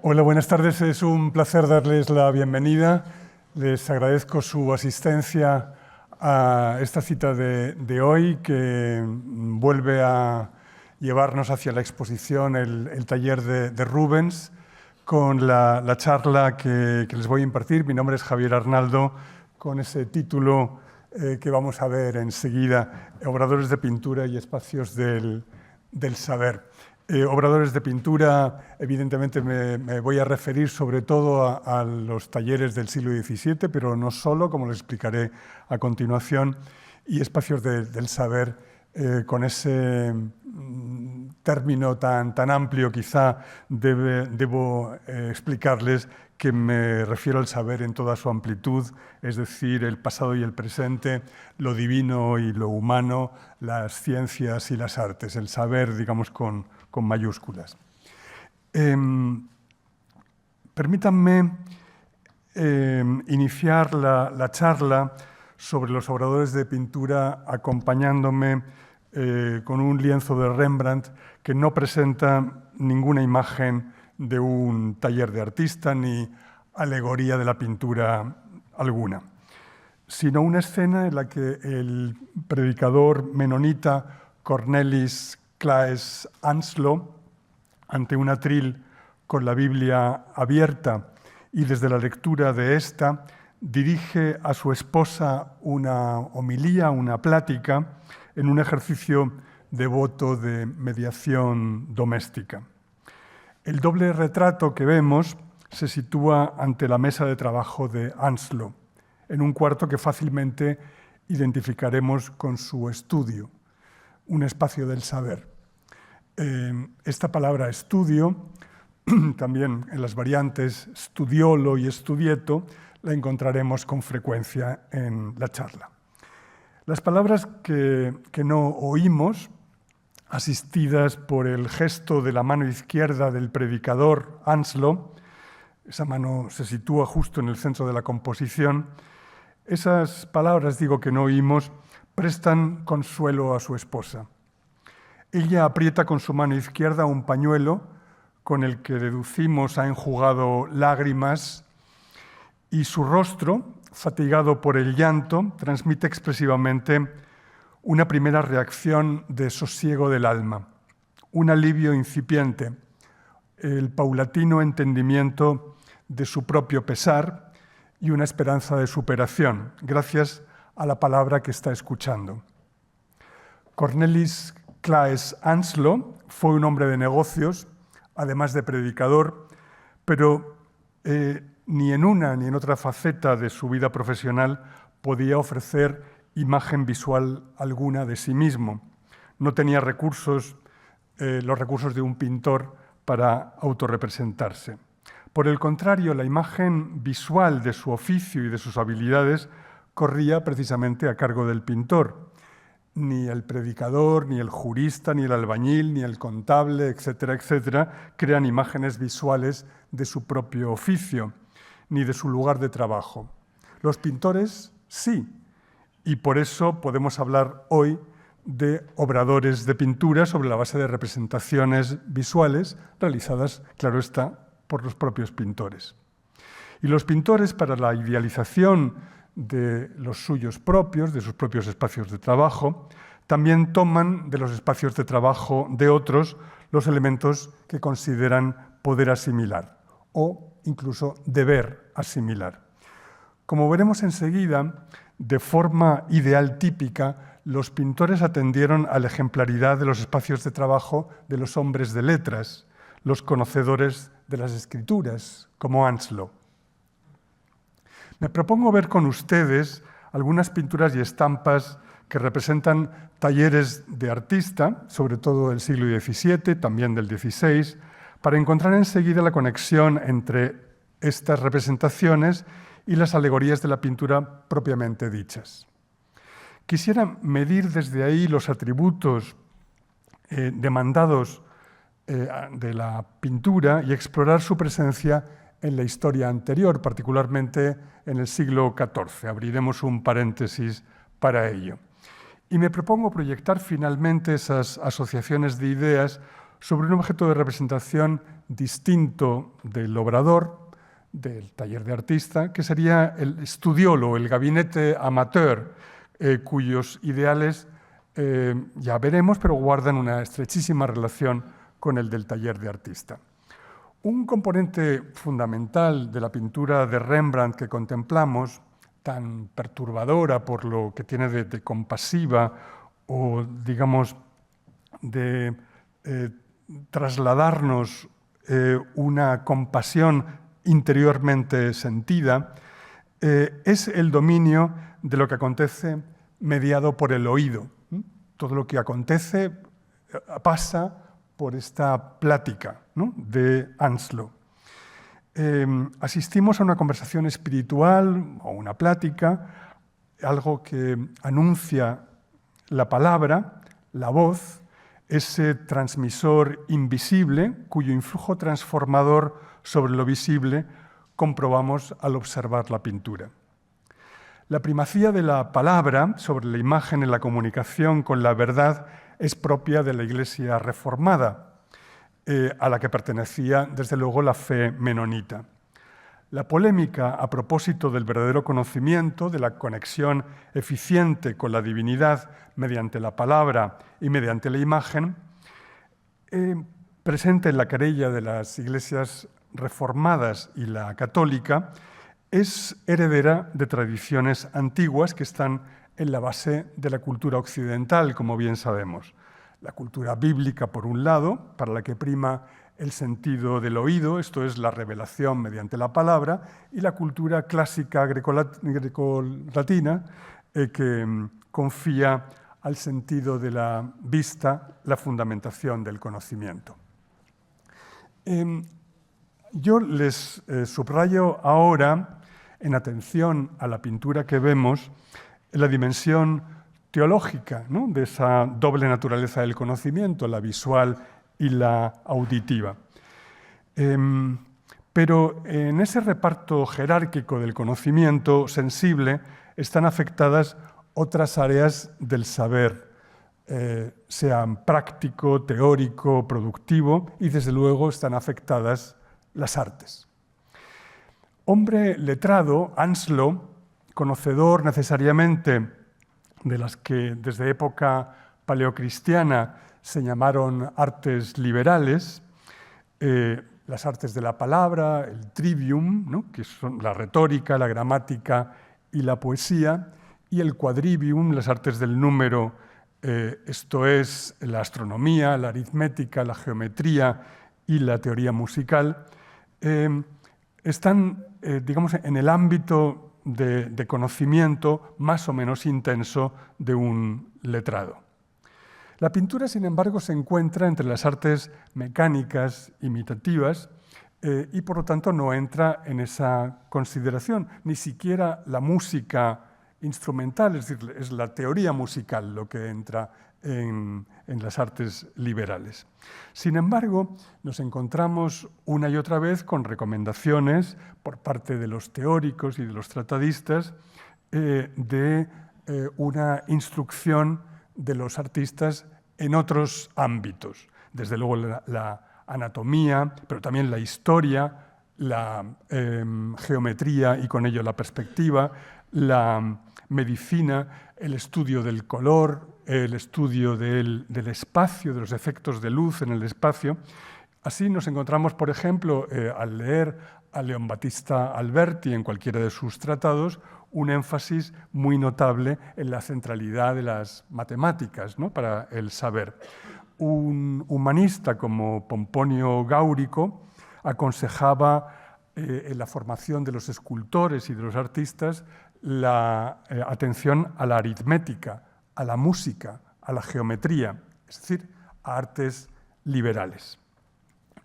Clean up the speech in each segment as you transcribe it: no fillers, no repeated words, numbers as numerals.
Hola, buenas tardes. Es un placer darles la bienvenida. Les agradezco su asistencia a esta cita de hoy, que vuelve a llevarnos hacia la exposición, el taller de Rubens, con la charla que les voy a impartir. Mi nombre es Javier Arnaldo, con ese título que vamos a ver enseguida, Obradores de pintura y espacios del saber. Obradores de pintura, evidentemente me voy a referir sobre todo a los talleres del siglo XVII, pero no solo, como les explicaré a continuación, y espacios del saber, con ese término tan amplio, quizá debo explicarles que me refiero al saber en toda su amplitud, es decir, el pasado y el presente, lo divino y lo humano, las ciencias y las artes, el saber, digamos, con mayúsculas. Permítanme iniciar la charla sobre los obradores de pintura acompañándome con un lienzo de Rembrandt que no presenta ninguna imagen de un taller de artista ni alegoría de la pintura alguna, sino una escena en la que el predicador menonita Cornelis Claes Anslo, ante un atril con la Biblia abierta y desde la lectura de esta, dirige a su esposa una homilía, una plática, en un ejercicio devoto de mediación doméstica. El doble retrato que vemos se sitúa ante la mesa de trabajo de Anslo, en un cuarto que fácilmente identificaremos con su estudio, un espacio del saber. Esta palabra estudio, también en las variantes studiolo y studieto, la encontraremos con frecuencia en la charla. Las palabras que no oímos, asistidas por el gesto de la mano izquierda del predicador Anslo, esa mano se sitúa justo en el centro de la composición, esas palabras, digo, que no oímos, prestan consuelo a su esposa. Ella aprieta con su mano izquierda un pañuelo con el que deducimos ha enjugado lágrimas y su rostro, fatigado por el llanto, transmite expresivamente una primera reacción de sosiego del alma, un alivio incipiente, el paulatino entendimiento de su propio pesar y una esperanza de superación, gracias a la palabra que está escuchando. Cornelis Claes Anslo fue un hombre de negocios, además de predicador, pero ni en una ni en otra faceta de su vida profesional podía ofrecer imagen visual alguna de sí mismo. No tenía recursos, los recursos de un pintor para autorrepresentarse. Por el contrario, la imagen visual de su oficio y de sus habilidades corría precisamente a cargo del pintor. Ni el predicador, ni el jurista, ni el albañil, ni el contable, etcétera, etcétera, crean imágenes visuales de su propio oficio, ni de su lugar de trabajo. Los pintores sí, y por eso podemos hablar hoy de obradores de pintura sobre la base de representaciones visuales realizadas, claro está, por los propios pintores. Y los pintores, para la idealización de los suyos propios, de sus propios espacios de trabajo, también toman de los espacios de trabajo de otros los elementos que consideran poder asimilar o incluso deber asimilar. Como veremos enseguida, de forma ideal típica, los pintores atendieron a la ejemplaridad de los espacios de trabajo de los hombres de letras, los conocedores de las escrituras, como Anslo. Me propongo ver con ustedes algunas pinturas y estampas que representan talleres de artista, sobre todo del siglo XVII, también del XVI, para encontrar enseguida la conexión entre estas representaciones y las alegorías de la pintura propiamente dichas. Quisiera medir desde ahí los atributos demandados de la pintura y explorar su presencia en la historia anterior, particularmente en el siglo XIV. Abriremos un paréntesis para ello. Y me propongo proyectar finalmente esas asociaciones de ideas sobre un objeto de representación distinto del obrador, del taller de artista, que sería el estudiolo, el gabinete amateur, cuyos ideales ya veremos, pero guardan una estrechísima relación con el del taller de artista. Un componente fundamental de la pintura de Rembrandt que contemplamos, tan perturbadora por lo que tiene de compasiva o, digamos, de trasladarnos una compasión interiormente sentida, es el dominio de lo que acontece mediado por el oído. Todo lo que acontece pasa por esta plática, ¿no?, de Anslo. Asistimos a una conversación espiritual o una plática, algo que anuncia la palabra, la voz, ese transmisor invisible cuyo influjo transformador sobre lo visible comprobamos al observar la pintura. La primacía de la palabra sobre la imagen en la comunicación con la verdad es propia de la Iglesia reformada, a la que pertenecía, desde luego, la fe menonita. La polémica a propósito del verdadero conocimiento, de la conexión eficiente con la divinidad mediante la palabra y mediante la imagen, presente en la querella de las iglesias reformadas y la católica, es heredera de tradiciones antiguas que están en la base de la cultura occidental, como bien sabemos. La cultura bíblica, por un lado, para la que prima el sentido del oído, esto es la revelación mediante la palabra, y la cultura clásica grecolatina, que confía al sentido de la vista la fundamentación del conocimiento. Yo les subrayo ahora, en atención a la pintura que vemos, la dimensión teológica, ¿no?, de esa doble naturaleza del conocimiento, la visual y la auditiva. Pero en ese reparto jerárquico del conocimiento sensible están afectadas otras áreas del saber, sean práctico, teórico, productivo, y desde luego están afectadas las artes. Hombre letrado, Anslo, conocedor necesariamente de las que desde época paleocristiana se llamaron artes liberales, las artes de la palabra, el trivium, ¿no?, que son la retórica, la gramática y la poesía, y el quadrivium, las artes del número, esto es la astronomía, la aritmética, la geometría y la teoría musical, están, digamos, en el ámbito de conocimiento más o menos intenso de un letrado. La pintura, sin embargo, se encuentra entre las artes mecánicas imitativas y, por lo tanto, no entra en esa consideración. Ni siquiera la música instrumental, es decir, es la teoría musical lo que entra en las artes liberales. Sin embargo, nos encontramos una y otra vez con recomendaciones por parte de los teóricos y de los tratadistas de una instrucción de los artistas en otros ámbitos. Desde luego la anatomía, pero también la historia, la geometría y con ello la perspectiva, la medicina, el estudio del color, el estudio del espacio, de los efectos de luz en el espacio. Así nos encontramos, por ejemplo, al leer a Leon Battista Alberti en cualquiera de sus tratados, un énfasis muy notable en la centralidad de las matemáticas, ¿no?, para el saber. Un humanista como Pomponio Gáurico aconsejaba en la formación de los escultores y de los artistas la atención a la aritmética, a la música, a la geometría, es decir, a artes liberales.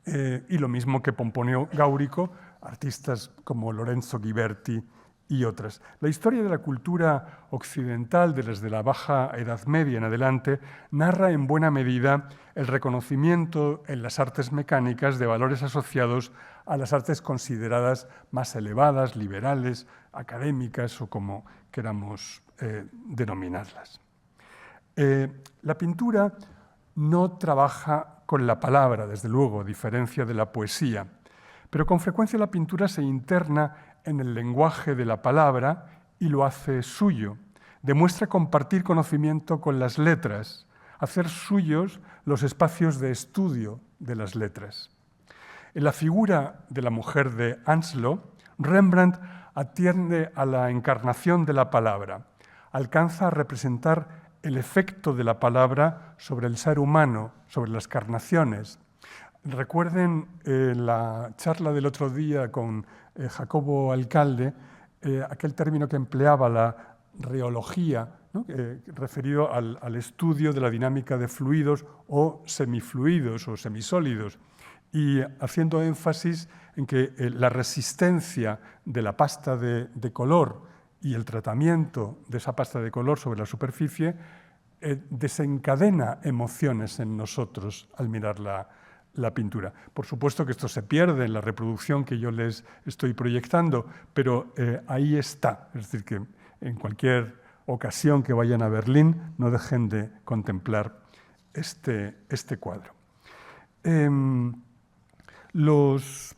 Y lo mismo que Pomponio Gáurico, artistas como Lorenzo Ghiberti y otras. La historia de la cultura occidental desde la Baja Edad Media en adelante narra en buena medida el reconocimiento en las artes mecánicas de valores asociados a las artes consideradas más elevadas, liberales, académicas o como queramos denominarlas. La pintura no trabaja con la palabra, desde luego, a diferencia de la poesía. Pero con frecuencia la pintura se interna en el lenguaje de la palabra y lo hace suyo. Demuestra compartir conocimiento con las letras, hacer suyos los espacios de estudio de las letras. En la figura de la mujer de Anslo, Rembrandt atiende a la encarnación de la palabra, alcanza a representar el efecto de la palabra sobre el ser humano, sobre las carnaciones. Recuerden la charla del otro día con Jacobo Alcalde, aquel término que empleaba, la reología, ¿no? Referido al estudio de la dinámica de fluidos o semifluidos o semisólidos, y haciendo énfasis en que la resistencia de la pasta de color y el tratamiento de esa pasta de color sobre la superficie desencadena emociones en nosotros al mirar la pintura. Por supuesto que esto se pierde en la reproducción que yo les estoy proyectando, pero ahí está. Es decir, que en cualquier ocasión que vayan a Berlín no dejen de contemplar este cuadro. Los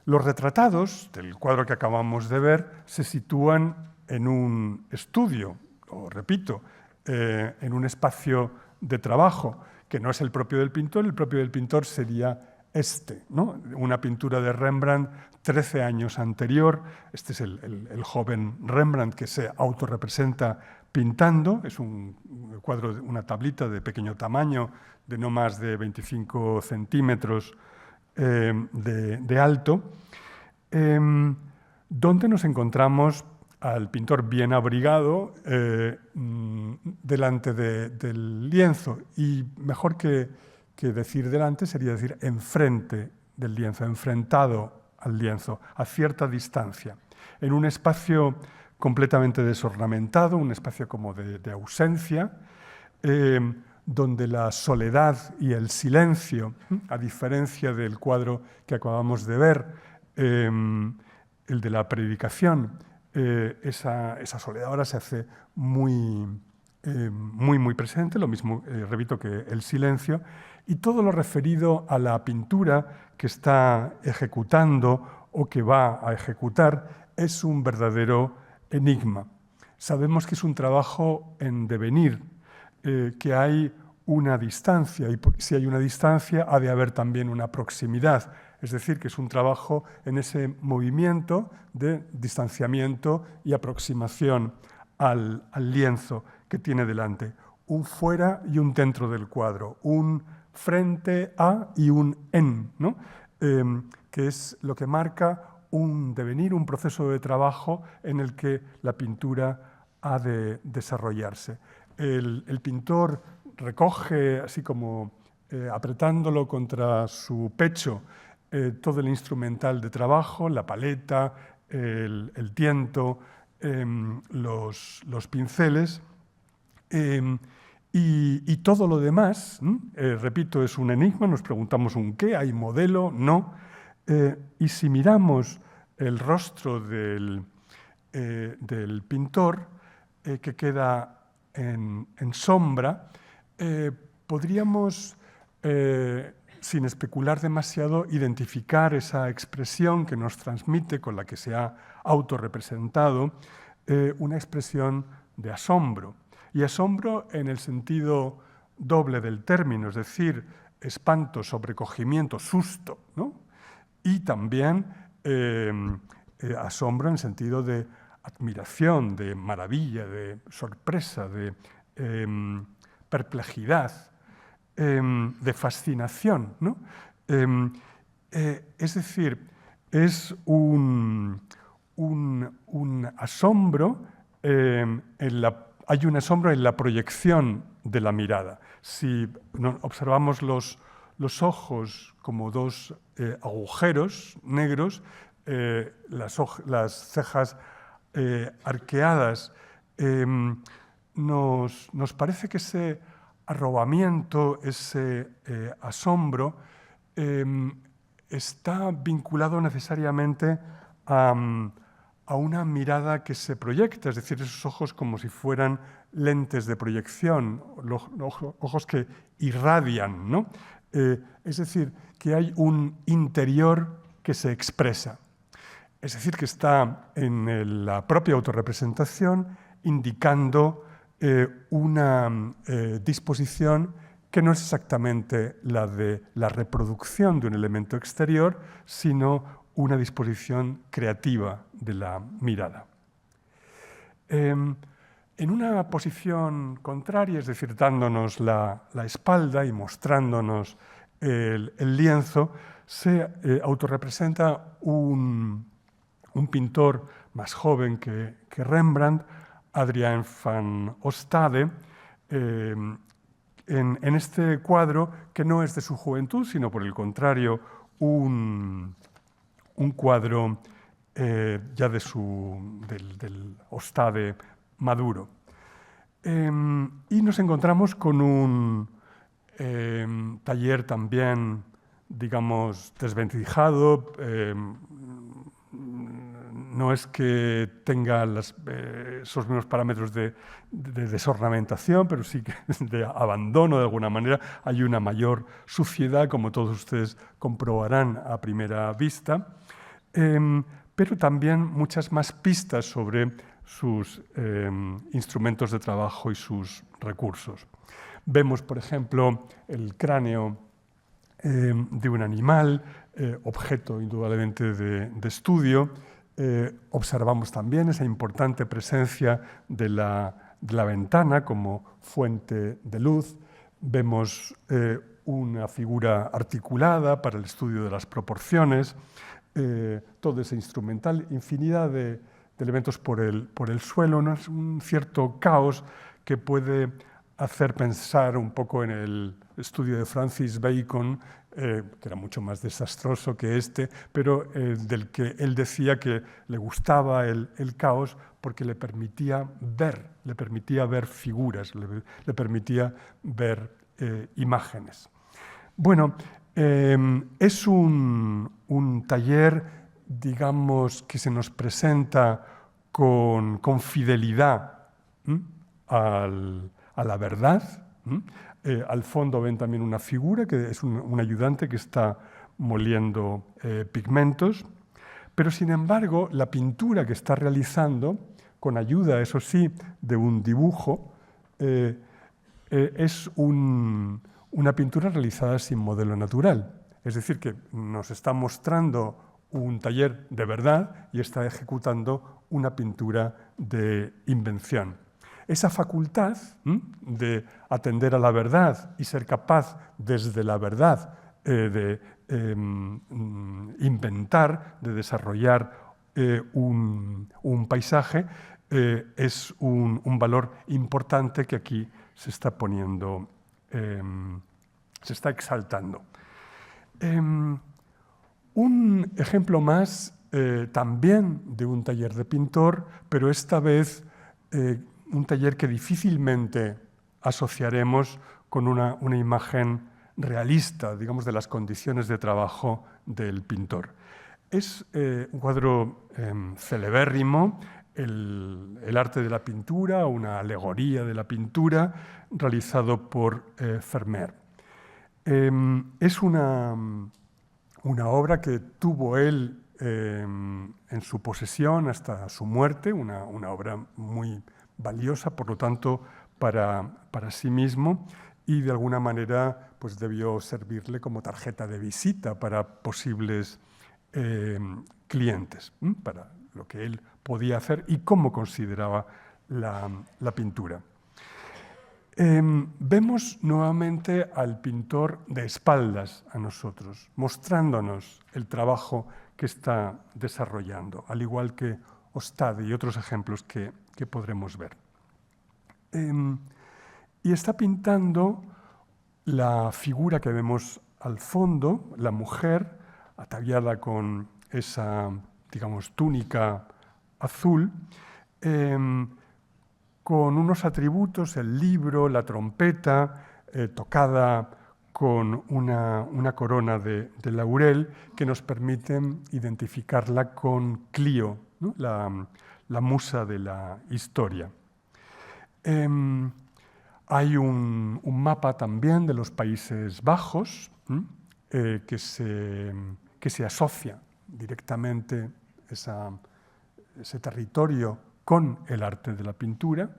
retratados del cuadro que acabamos de ver se sitúan en un estudio, o repito, en un espacio de trabajo que no es el propio del pintor. El propio del pintor sería este, ¿no? Una pintura de Rembrandt 13 años anterior. Este es el joven Rembrandt que se autorrepresenta pintando. Es un cuadro, una tablita de pequeño tamaño, de no más de 25 centímetros de alto, donde nos encontramos al pintor bien abrigado delante del lienzo, y mejor que decir delante sería decir enfrente del lienzo, enfrentado al lienzo, a cierta distancia, en un espacio completamente desornamentado, un espacio como de ausencia, donde la soledad y el silencio, a diferencia del cuadro que acabamos de ver, el de la predicación, esa soledad ahora se hace muy presente, lo mismo, repito, que el silencio, y todo lo referido a la pintura que está ejecutando o que va a ejecutar es un verdadero enigma. Sabemos que es un trabajo en devenir, que hay una distancia, y si hay una distancia ha de haber también una proximidad, es decir, que es un trabajo en ese movimiento de distanciamiento y aproximación al lienzo que tiene delante, un fuera y un dentro del cuadro, un frente a y un en, ¿no? Que es lo que marca un devenir, un proceso de trabajo en el que la pintura ha de desarrollarse. El pintor recoge, así como apretándolo contra su pecho, todo el instrumental de trabajo, la paleta, el tiento, los pinceles, y todo lo demás, repito, es un enigma. Nos preguntamos un qué, ¿hay modelo? No. Y si miramos el rostro del pintor, que queda en sombra, podríamos, sin especular demasiado, identificar esa expresión que nos transmite, con la que se ha autorrepresentado, una expresión de asombro. Y asombro en el sentido doble del término, es decir, espanto, sobrecogimiento, susto, ¿no? Y también asombro en sentido de admiración, de maravilla, de sorpresa, de perplejidad, de fascinación, ¿no? Es decir, es un asombro, hay un asombro en la proyección de la mirada. Si observamos los ojos como dos agujeros negros, las cejas arqueadas, nos parece que ese arrobamiento, ese asombro, está vinculado necesariamente a una mirada que se proyecta, es decir, esos ojos como si fueran lentes de proyección, ojos que irradian, ¿no? Es decir, que hay un interior que se expresa. Es decir, que está en la propia autorrepresentación indicando una disposición que no es exactamente la de la reproducción de un elemento exterior, sino una disposición creativa de la mirada. En una posición contraria, es decir, dándonos la espalda y mostrándonos el lienzo, se autorrepresenta un pintor más joven que Rembrandt, Adriaan van Ostade, en este cuadro que no es de su juventud, sino por el contrario, un cuadro ya del Ostade maduro. Y nos encontramos con un taller también, digamos, desvencijado. No es que tenga esos mismos parámetros de desornamentación, pero sí que de abandono de alguna manera. Hay una mayor suciedad, como todos ustedes comprobarán a primera vista, pero también muchas más pistas sobre sus instrumentos de trabajo y sus recursos. Vemos, por ejemplo, el cráneo de un animal, objeto indudablemente de estudio. Observamos también esa importante presencia de la ventana como fuente de luz. Vemos una figura articulada para el estudio de las proporciones, todo ese instrumental, infinidad de elementos por el suelo, ¿no? Es un cierto caos que puede hacer pensar un poco en el estudio de Francis Bacon, que era mucho más desastroso que este, pero del que él decía que le gustaba el caos porque le permitía ver figuras, le permitía ver imágenes. Bueno, es un taller, digamos, que se nos presenta con fidelidad a la verdad. Al fondo ven también una figura, que es un ayudante que está moliendo pigmentos, pero sin embargo la pintura que está realizando, con ayuda, eso sí, de un dibujo, es una pintura realizada sin modelo natural. Es decir, que nos está mostrando un taller de verdad y está ejecutando una pintura de invención. Esa facultad de atender a la verdad y ser capaz desde la verdad de inventar, de desarrollar un paisaje, es un valor importante que aquí se está poniendo, se está exaltando. Un ejemplo más también de un taller de pintor, pero esta vez un taller que difícilmente asociaremos con una imagen realista, digamos, de las condiciones de trabajo del pintor. Es un cuadro celebérrimo, el arte de la pintura, una alegoría de la pintura, realizado por Vermeer. Es una obra que tuvo él en su posesión hasta su muerte, una obra muy valiosa, por lo tanto, para sí mismo, y de alguna manera pues, debió servirle como tarjeta de visita para posibles clientes, para lo que él podía hacer y cómo consideraba la pintura. Vemos nuevamente al pintor de espaldas a nosotros, mostrándonos el trabajo que está desarrollando, al igual que Ostade y otros ejemplos que podremos ver. Y está pintando la figura que vemos al fondo, la mujer ataviada con esa, digamos, túnica azul, con unos atributos, el libro, la trompeta, tocada con una corona de laurel, que nos permiten identificarla con Clio, ¿no? la musa de la historia. Hay un mapa también de los Países Bajos que se asocia directamente ese territorio con el arte de la pintura.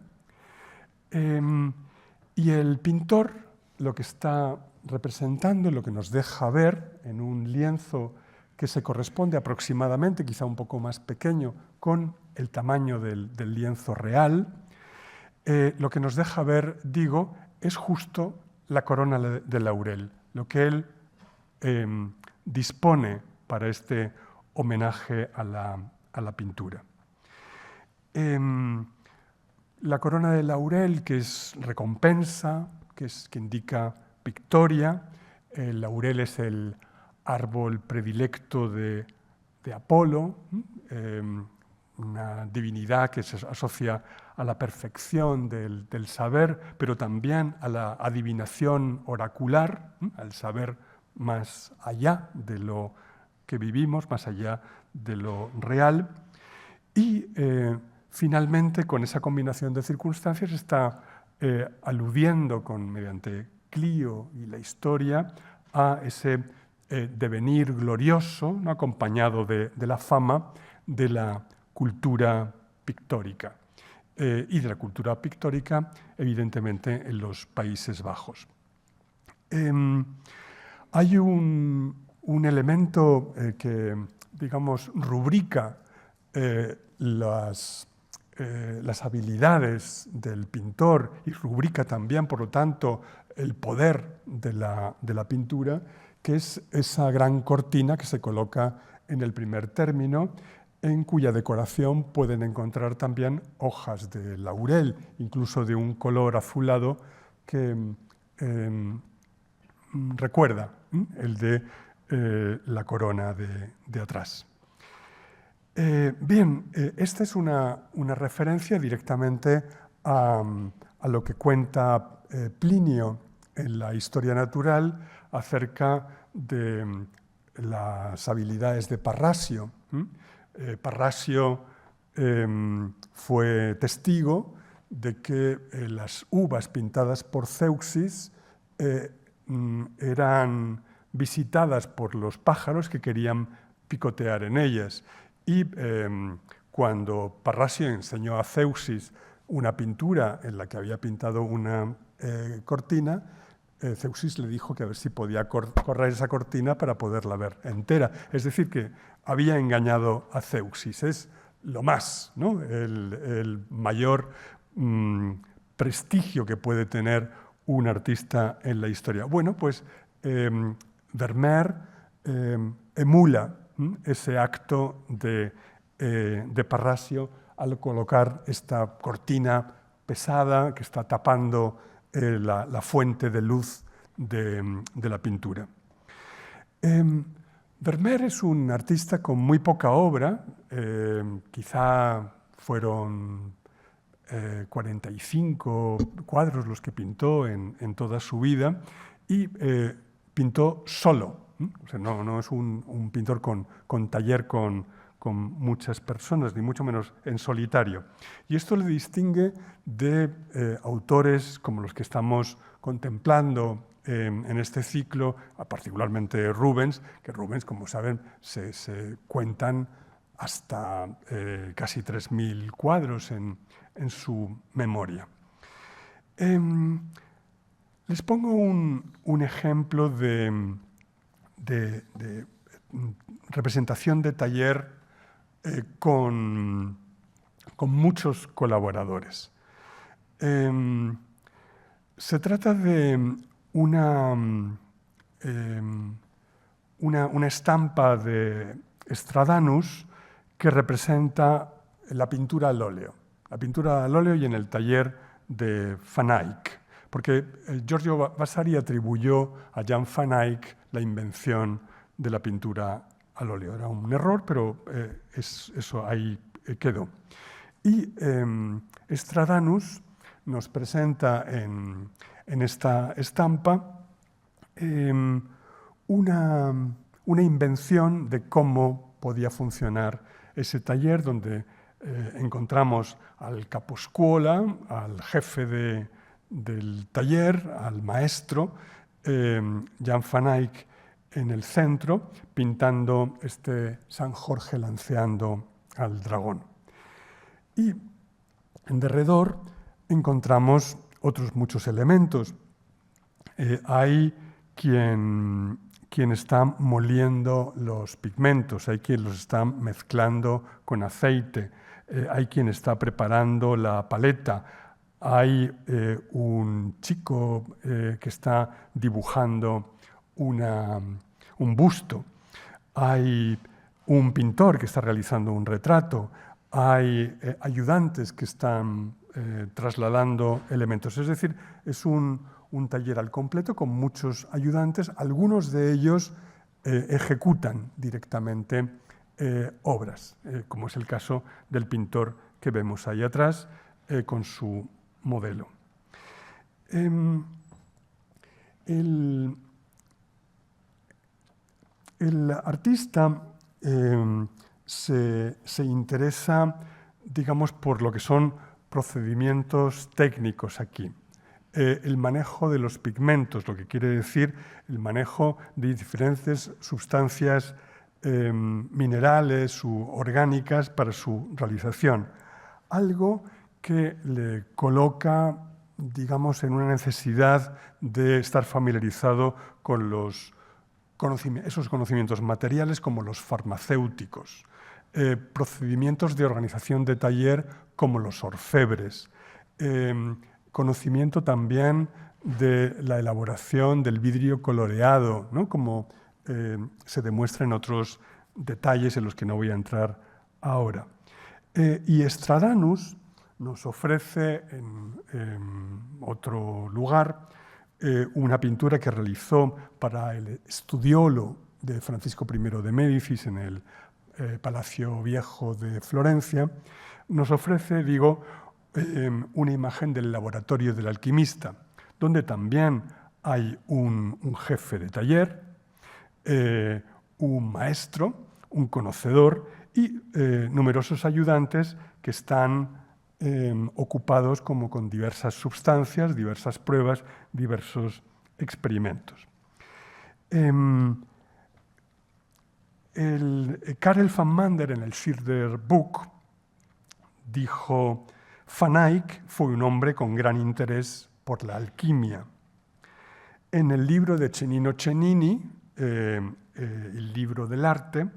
Y el pintor lo que está representando, lo que nos deja ver en un lienzo que se corresponde aproximadamente, quizá un poco más pequeño, con el tamaño del lienzo real, lo que nos deja ver, digo, es justo la corona de laurel, lo que él dispone para este homenaje a la pintura. La corona de laurel, que es recompensa, que indica victoria. El laurel es el árbol predilecto de Apolo, una divinidad que se asocia a la perfección del saber, pero también a la adivinación oracular, al saber más allá de lo que vivimos, más allá de lo real. Y finalmente, con esa combinación de circunstancias, está aludiendo mediante Clio y la historia a ese devenir glorioso, ¿no?, acompañado de la fama de la cultura pictórica. Y de la cultura pictórica, evidentemente, en los Países Bajos. Hay un elemento que, digamos, rubrica las habilidades del pintor y rubrica también, por lo tanto, el poder de la pintura, que es esa gran cortina que se coloca en el primer término, en cuya decoración pueden encontrar también hojas de laurel, incluso de un color azulado que recuerda el de la corona de atrás. Bien, esta es una referencia directamente a lo que cuenta Plinio en la Historia Natural acerca de las habilidades de Parrasio. Parrasio fue testigo de que las uvas pintadas por Zeuxis eran visitadas por los pájaros que querían picotear en ellas. Y cuando Parrasio enseñó a Zeuxis una pintura en la que había pintado una cortina, Zeuxis le dijo que a ver si podía correr esa cortina para poderla ver entera. Es decir, que había engañado a Zeuxis. Es lo más, ¿no?, el mayor prestigio que puede tener un artista en la historia. Bueno, pues Vermeer emula ese acto de Parrasio al colocar esta cortina pesada que está tapando la fuente de luz de la pintura. Vermeer es un artista con muy poca obra, quizá fueron 45 cuadros los que pintó en toda su vida, y pintó solo. O sea, no es un pintor con taller con muchas personas, ni mucho menos en solitario. Y esto le distingue de autores como los que estamos contemplando en este ciclo, particularmente Rubens, que Rubens, como saben, se cuentan hasta casi 3.000 cuadros en su memoria. Les pongo un ejemplo de representación de taller con muchos colaboradores. Se trata de una estampa de Stradanus que representa la pintura al óleo. La pintura al óleo y en el taller de Van Eyck, porque Giorgio Vasari atribuyó a Jan Van Eyck la invención de la pintura al óleo. Era un error, pero eso ahí quedó. Y Stradanus nos presenta en esta estampa una invención de cómo podía funcionar ese taller, donde encontramos al caposcuola, al jefe del taller, al maestro, Jan van Eyck, en el centro, pintando este San Jorge lanceando al dragón. Y en derredor encontramos otros muchos elementos. Hay quien está moliendo los pigmentos, hay quien los está mezclando con aceite, hay quien está preparando la paleta, hay un chico que está dibujando un busto, hay un pintor que está realizando un retrato, hay ayudantes que están trasladando elementos. Es decir, es un taller al completo con muchos ayudantes, algunos de ellos ejecutan directamente obras, como es el caso del pintor que vemos ahí atrás con su modelo. El artista se interesa, digamos, por lo que son procedimientos técnicos aquí. El manejo de los pigmentos, lo que quiere decir el manejo de diferentes sustancias minerales u orgánicas para su realización. Algo que le coloca, digamos, en una necesidad de estar familiarizado con esos conocimientos materiales como los farmacéuticos, procedimientos de organización de taller como los orfebres, conocimiento también de la elaboración del vidrio coloreado, ¿no? Como se demuestra en otros detalles en los que no voy a entrar ahora. Y Stradanus nos ofrece en otro lugar una pintura que realizó para el Studiolo de Francisco I de Médicis en el Palacio Viejo de Florencia. Nos ofrece, digo, una imagen del laboratorio del alquimista, donde también hay un jefe de taller, un maestro, un conocedor y numerosos ayudantes que están ocupados como con diversas sustancias, diversas pruebas, diversos experimentos. Karel van Mander en el Schilderboek dijo: Van Eyck fue un hombre con gran interés por la alquimia. En el libro de Cennino Cennini, el libro del arte,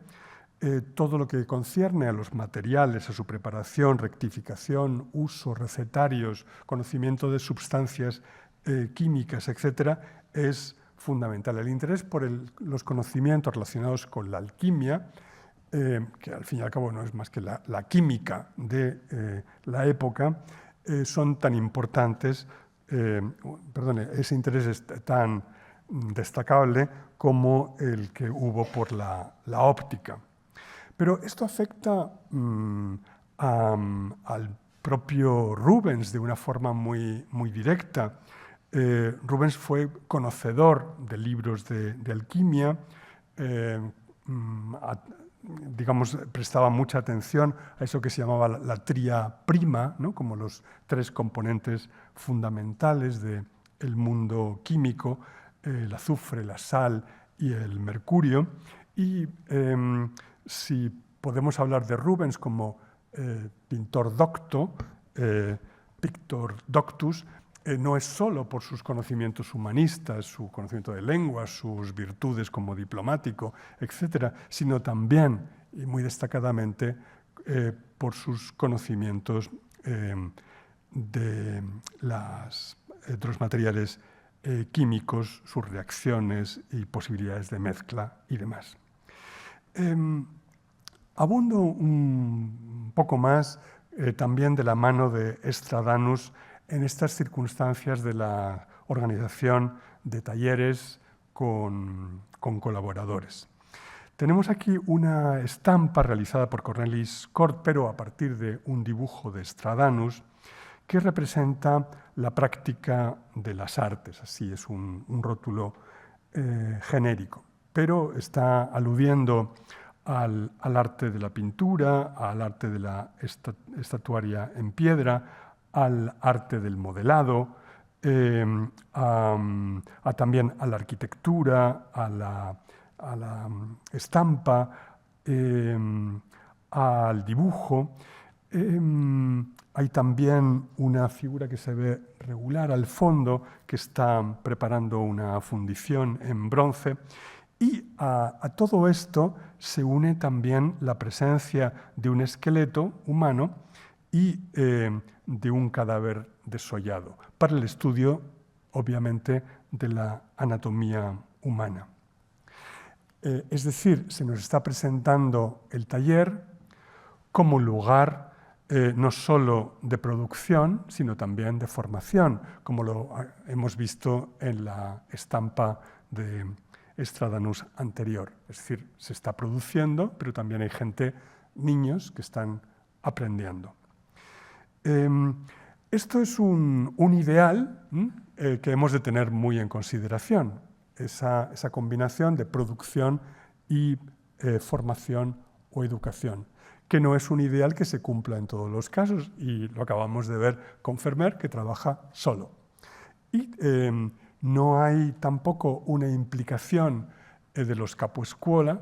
todo lo que concierne a los materiales, a su preparación, rectificación, uso, recetarios, conocimiento de sustancias químicas, etc., es fundamental. El interés por los conocimientos relacionados con la alquimia, que al fin y al cabo no es más que la química de la época, son tan importantes, ese interés es tan destacable como el que hubo por la óptica. Pero esto afecta al propio Rubens de una forma muy, muy directa. Rubens fue conocedor de libros de alquimia, digamos, prestaba mucha atención a eso que se llamaba la tria prima, ¿no? Como los tres componentes fundamentales del mundo químico, el azufre, la sal y el mercurio. Y si podemos hablar de Rubens como pintor docto, pictor doctus, no es solo por sus conocimientos humanistas, su conocimiento de lenguas, sus virtudes como diplomático, etcétera, sino también, y muy destacadamente, por sus conocimientos de los materiales químicos, sus reacciones y posibilidades de mezcla y demás. Abundo un poco más también de la mano de Stradanus en estas circunstancias de la organización de talleres con colaboradores. Tenemos aquí una estampa realizada por Cornelis Cort, pero a partir de un dibujo de Stradanus, que representa la práctica de las artes. Así es un rótulo genérico, pero está aludiendo al arte de la pintura, al arte de la estatuaria en piedra, al arte del modelado, también a la arquitectura, a la estampa, al dibujo. Hay también una figura que se ve regular al fondo, que está preparando una fundición en bronce. Y a todo esto se une también la presencia de un esqueleto humano y de un cadáver desollado, para el estudio, obviamente, de la anatomía humana. Es decir, se nos está presentando el taller como lugar no solo de producción, sino también de formación, como lo hemos visto en la estampa de Estradanus anterior. Es decir, se está produciendo, pero también hay gente, niños, que están aprendiendo. Esto es un ideal que hemos de tener muy en consideración, esa combinación de producción y formación o educación, que no es un ideal que se cumpla en todos los casos, y lo acabamos de ver con Vermeer, que trabaja solo. Y no hay tampoco una implicación de los caposcuola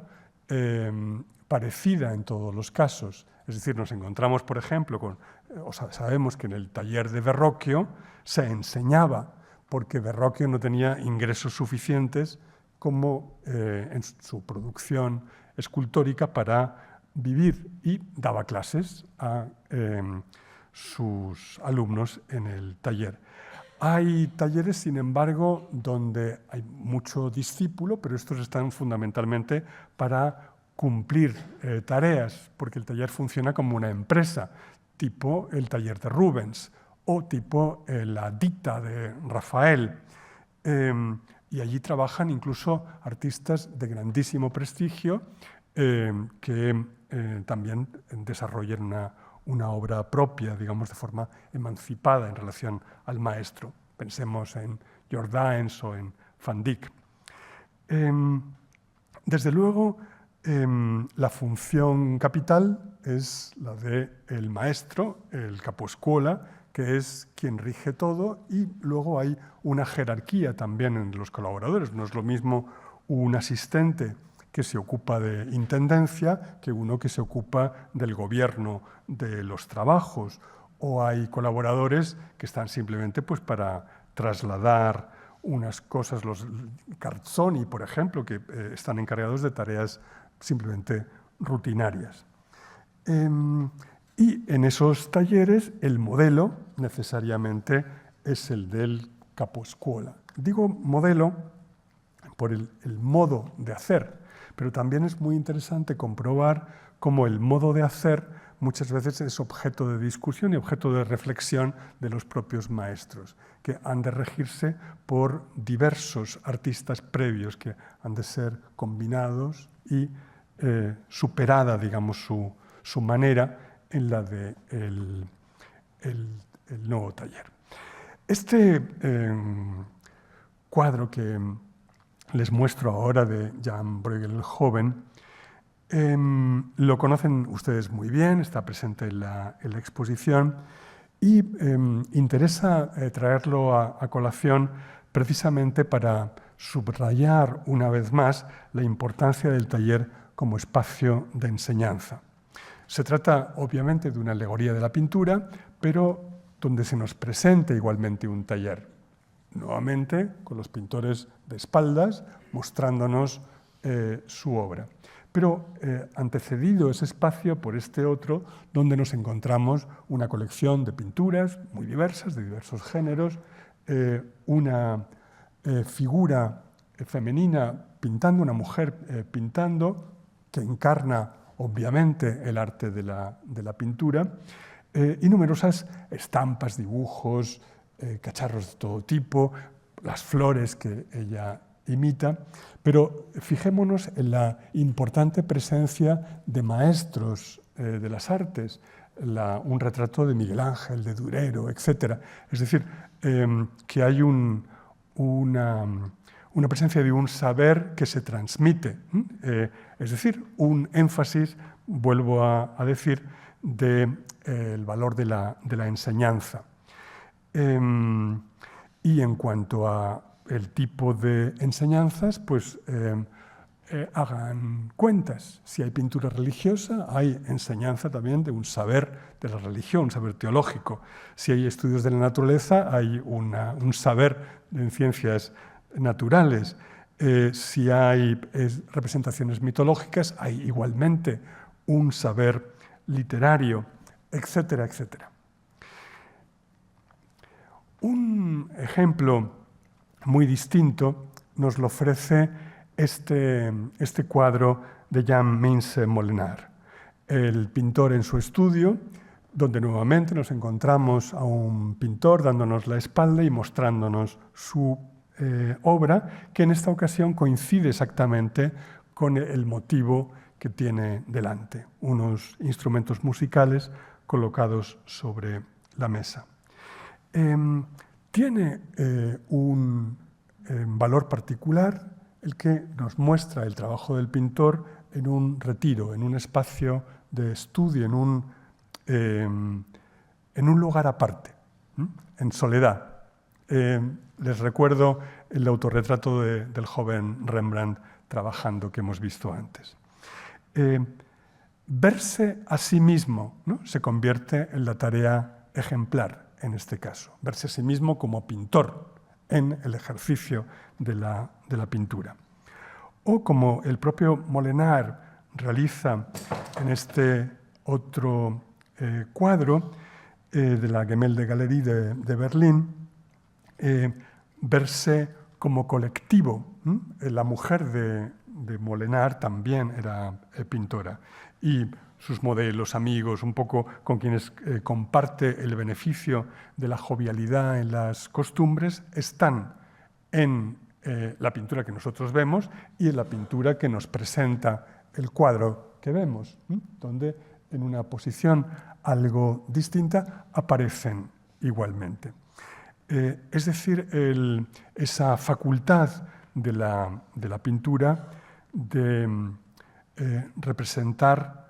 parecida en todos los casos. Es decir, nos encontramos, por ejemplo, sabemos que en el taller de Verrocchio se enseñaba, porque Verrocchio no tenía ingresos suficientes como en su producción escultórica para vivir, y daba clases a sus alumnos en el taller. Hay talleres, sin embargo, donde hay mucho discípulo, pero estos están fundamentalmente para cumplir tareas, porque el taller funciona como una empresa, tipo el taller de Rubens o tipo la Dita de Rafael. Y allí trabajan incluso artistas de grandísimo prestigio que también desarrollan una obra propia, digamos, de forma emancipada en relación al maestro. Pensemos en Jordaens o en Van Dyck. Desde luego, la función capital es la del maestro, el caposcuola, que es quien rige todo, y luego hay una jerarquía también en los colaboradores. No es lo mismo un asistente que se ocupa de intendencia que uno que se ocupa del gobierno de los trabajos, o hay colaboradores que están simplemente pues, para trasladar unas cosas, los Carzoni, por ejemplo, que están encargados de tareas simplemente rutinarias. Y en esos talleres el modelo necesariamente es el del caposcuola. Digo modelo por el modo de hacer, pero también es muy interesante comprobar cómo el modo de hacer muchas veces es objeto de discusión y objeto de reflexión de los propios maestros, que han de regirse por diversos artistas previos que han de ser combinados y superada, digamos, su manera en la del el nuevo taller. Este cuadro que les muestro ahora de Jan Bruegel el joven, lo conocen ustedes muy bien, está presente en la exposición, y interesa traerlo a colación precisamente para subrayar una vez más la importancia del taller como espacio de enseñanza. Se trata obviamente de una alegoría de la pintura, pero donde se nos presenta igualmente un taller, nuevamente con los pintores de espaldas, mostrándonos su obra. Pero antecedido ese espacio por este otro, donde nos encontramos una colección de pinturas muy diversas, de diversos géneros, una figura femenina pintando, una mujer pintando, que encarna obviamente el arte de la pintura, y numerosas estampas, dibujos, cacharros de todo tipo, las flores que ella imita, pero fijémonos en la importante presencia de maestros de las artes, un retrato de Miguel Ángel, de Durero, etc. Es decir, que hay una presencia de un saber que se transmite, es decir, un énfasis, vuelvo a decir, del valor de la enseñanza. Y en cuanto a el tipo de enseñanzas, pues hagan cuentas. Si hay pintura religiosa, hay enseñanza también de un saber de la religión, un saber teológico. Si hay estudios de la naturaleza, hay un saber en ciencias naturales. Si hay representaciones mitológicas, hay igualmente un saber literario, etcétera, etcétera. Un ejemplo muy distinto nos lo ofrece este cuadro de Jean-Mins Molenaar, el pintor en su estudio, donde nuevamente nos encontramos a un pintor dándonos la espalda y mostrándonos su obra, que en esta ocasión coincide exactamente con el motivo que tiene delante, unos instrumentos musicales colocados sobre la mesa. Tiene un valor particular el que nos muestra el trabajo del pintor en un retiro, en un espacio de estudio, en un lugar aparte, en soledad. Les recuerdo el autorretrato del joven Rembrandt trabajando que hemos visto antes. Verse a sí mismo, ¿no?, se convierte en la tarea ejemplar en este caso. Verse a sí mismo como pintor en el ejercicio de la pintura. O como el propio Molenaar realiza en este otro cuadro de la Gemäldegalerie de Berlín, verse como colectivo. La mujer de Molenaar también era pintora y sus modelos, amigos, un poco con quienes comparte el beneficio de la jovialidad en las costumbres, están en la pintura que nosotros vemos y en la pintura que nos presenta el cuadro que vemos, donde en una posición algo distinta aparecen igualmente. Es decir, esa facultad de la pintura de representar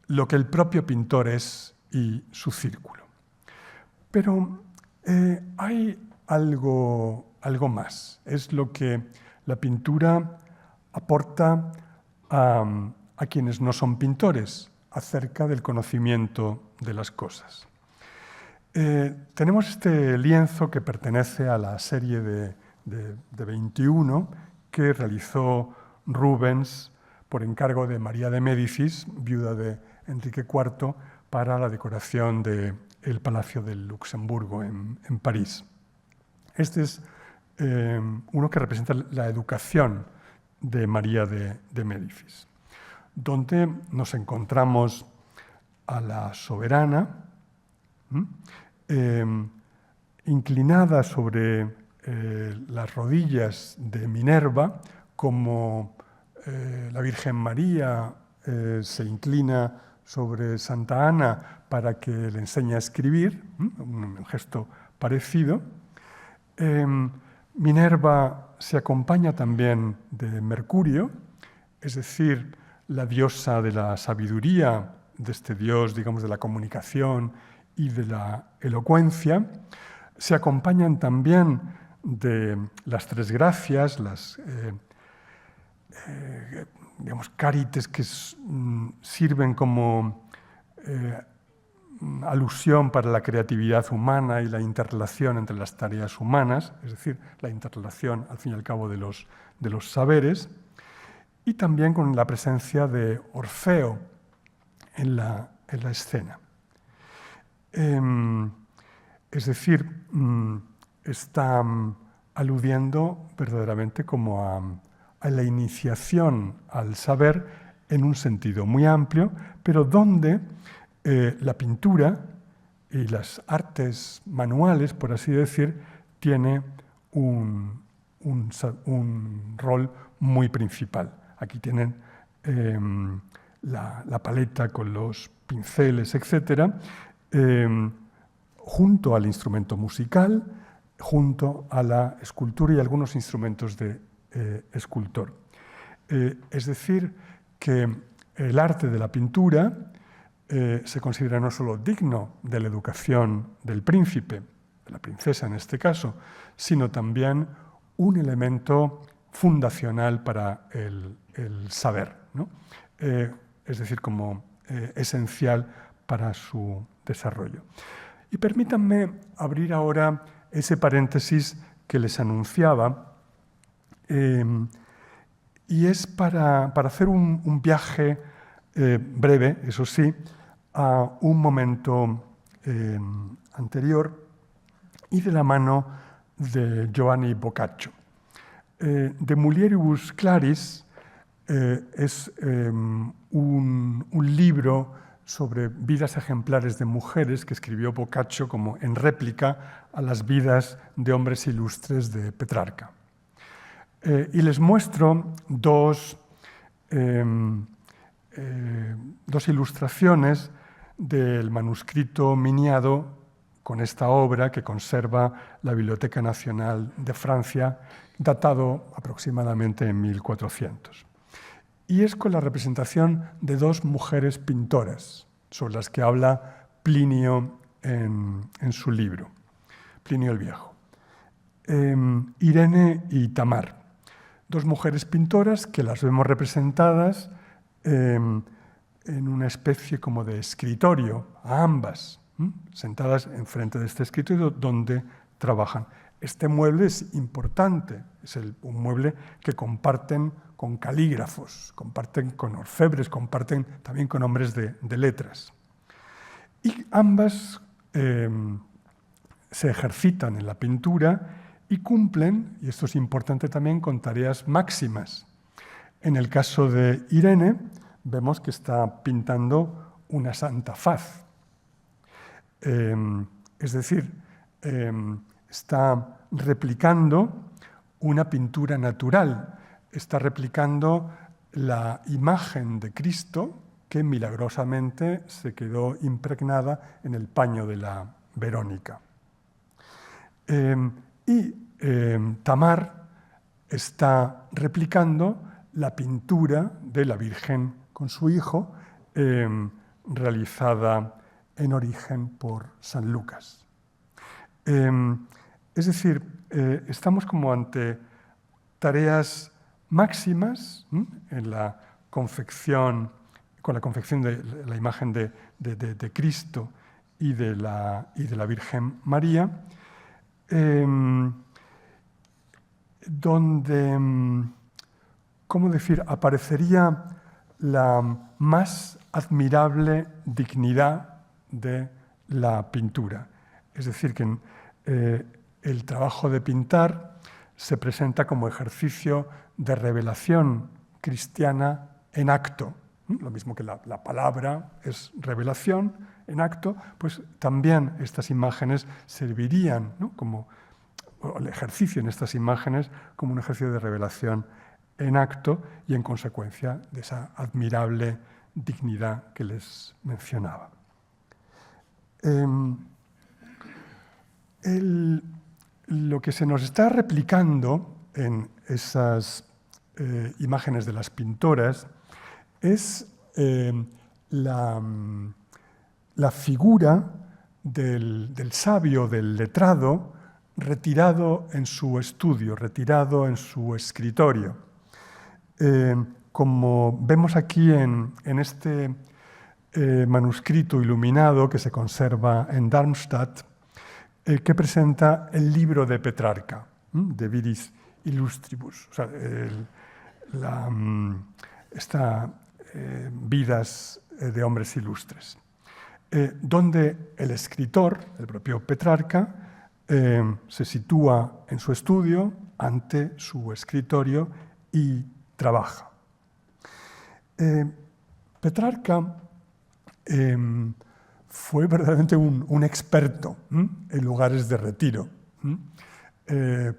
lo que el propio pintor es y su círculo. Pero hay algo más. Es lo que la pintura aporta a quienes no son pintores acerca del conocimiento de las cosas. Tenemos este lienzo que pertenece a la serie de 21 que realizó Rubens por encargo de María de Médicis, viuda de Enrique IV, para la decoración del Palacio del Luxemburgo en París. Este es uno que representa la educación de María de Médicis, donde nos encontramos a la soberana inclinada sobre las rodillas de Minerva, como la Virgen María se inclina sobre Santa Ana para que le enseñe a escribir, un gesto parecido. Minerva se acompaña también de Mercurio, es decir, la diosa de la sabiduría, de este dios, digamos, de la comunicación y de la elocuencia. Se acompañan también de las tres gracias, las digamos, carites que sirven como alusión para la creatividad humana y la interrelación entre las tareas humanas, es decir, la interrelación, al fin y al cabo, de los saberes, y también con la presencia de Orfeo en la escena. Es decir, está aludiendo verdaderamente como a la iniciación al saber en un sentido muy amplio, pero donde la pintura y las artes manuales, por así decir, tiene un rol muy principal. Aquí tienen la paleta con los pinceles, etc., junto al instrumento musical, junto a la escultura y algunos instrumentos de escultor. Es decir, que el arte de la pintura se considera no solo digno de la educación del príncipe, la princesa en este caso, sino también un elemento fundacional para el saber, ¿no? Es decir, como esencial para su desarrollo. Y permítanme abrir ahora ese paréntesis que les anunciaba, y es para hacer un viaje breve, eso sí, a un momento anterior y de la mano de Giovanni Boccaccio. De Mulieribus Claris es un libro sobre vidas ejemplares de mujeres que escribió Boccaccio como en réplica a las vidas de hombres ilustres de Petrarca. Y les muestro dos ilustraciones del manuscrito miniado con esta obra que conserva la Biblioteca Nacional de Francia, datado aproximadamente en 1400. Y es con la representación de dos mujeres pintoras, sobre las que habla Plinio en su libro, Plinio el Viejo. Irene y Tamar, dos mujeres pintoras que las vemos representadas en una especie como de escritorio, a ambas, sentadas enfrente de este escritorio donde trabajan. Este mueble es importante, es un mueble que comparten con calígrafos, comparten con orfebres, comparten también con hombres de letras. Y ambas se ejercitan en la pintura y cumplen, y esto es importante también, con tareas máximas. En el caso de Irene, vemos que está pintando una santa faz. Es decir, está replicando una pintura natural, está replicando la imagen de Cristo que milagrosamente se quedó impregnada en el paño de la Verónica. Tamar está replicando la pintura de la Virgen con su hijo, realizada en origen por San Lucas. Es decir, estamos como ante tareas máximas en la confección, con la confección de la imagen de Cristo y de la Virgen María, donde, ¿cómo decir?, aparecería la más admirable dignidad de la pintura. Es decir, que el trabajo de pintar se presenta como ejercicio de revelación cristiana en acto. Lo mismo que la palabra es revelación en acto, pues también estas imágenes servirían, ¿no?, como el ejercicio en estas imágenes como un ejercicio de revelación en acto y en consecuencia de esa admirable dignidad que les mencionaba. Lo que se nos está replicando en esas imágenes de las pintoras es la figura del sabio, del letrado, retirado en su estudio, retirado en su escritorio. Como vemos aquí en este manuscrito iluminado que se conserva en Darmstadt, que presenta el libro de Petrarca, de Viris Illustribus, o sea, vidas de hombres ilustres, donde el escritor, el propio Petrarca, se sitúa en su estudio, ante su escritorio y trabaja. Petrarca fue verdaderamente un experto en lugares de retiro.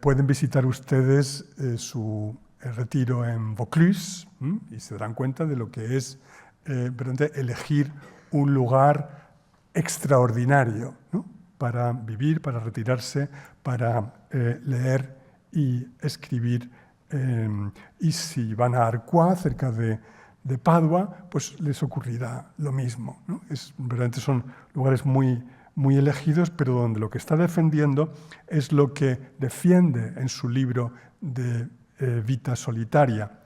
Pueden visitar ustedes su retiro en Vaucluse y se darán cuenta de lo que es verdaderamente elegir un lugar extraordinario, ¿no?, para vivir, para retirarse, para leer y escribir. Y si van a Arcuá, cerca de Padua, pues les ocurrirá lo mismo, ¿no? Verdaderamente son lugares muy, muy elegidos, pero donde lo que está defendiendo es lo que defiende en su libro de Vita Solitaria.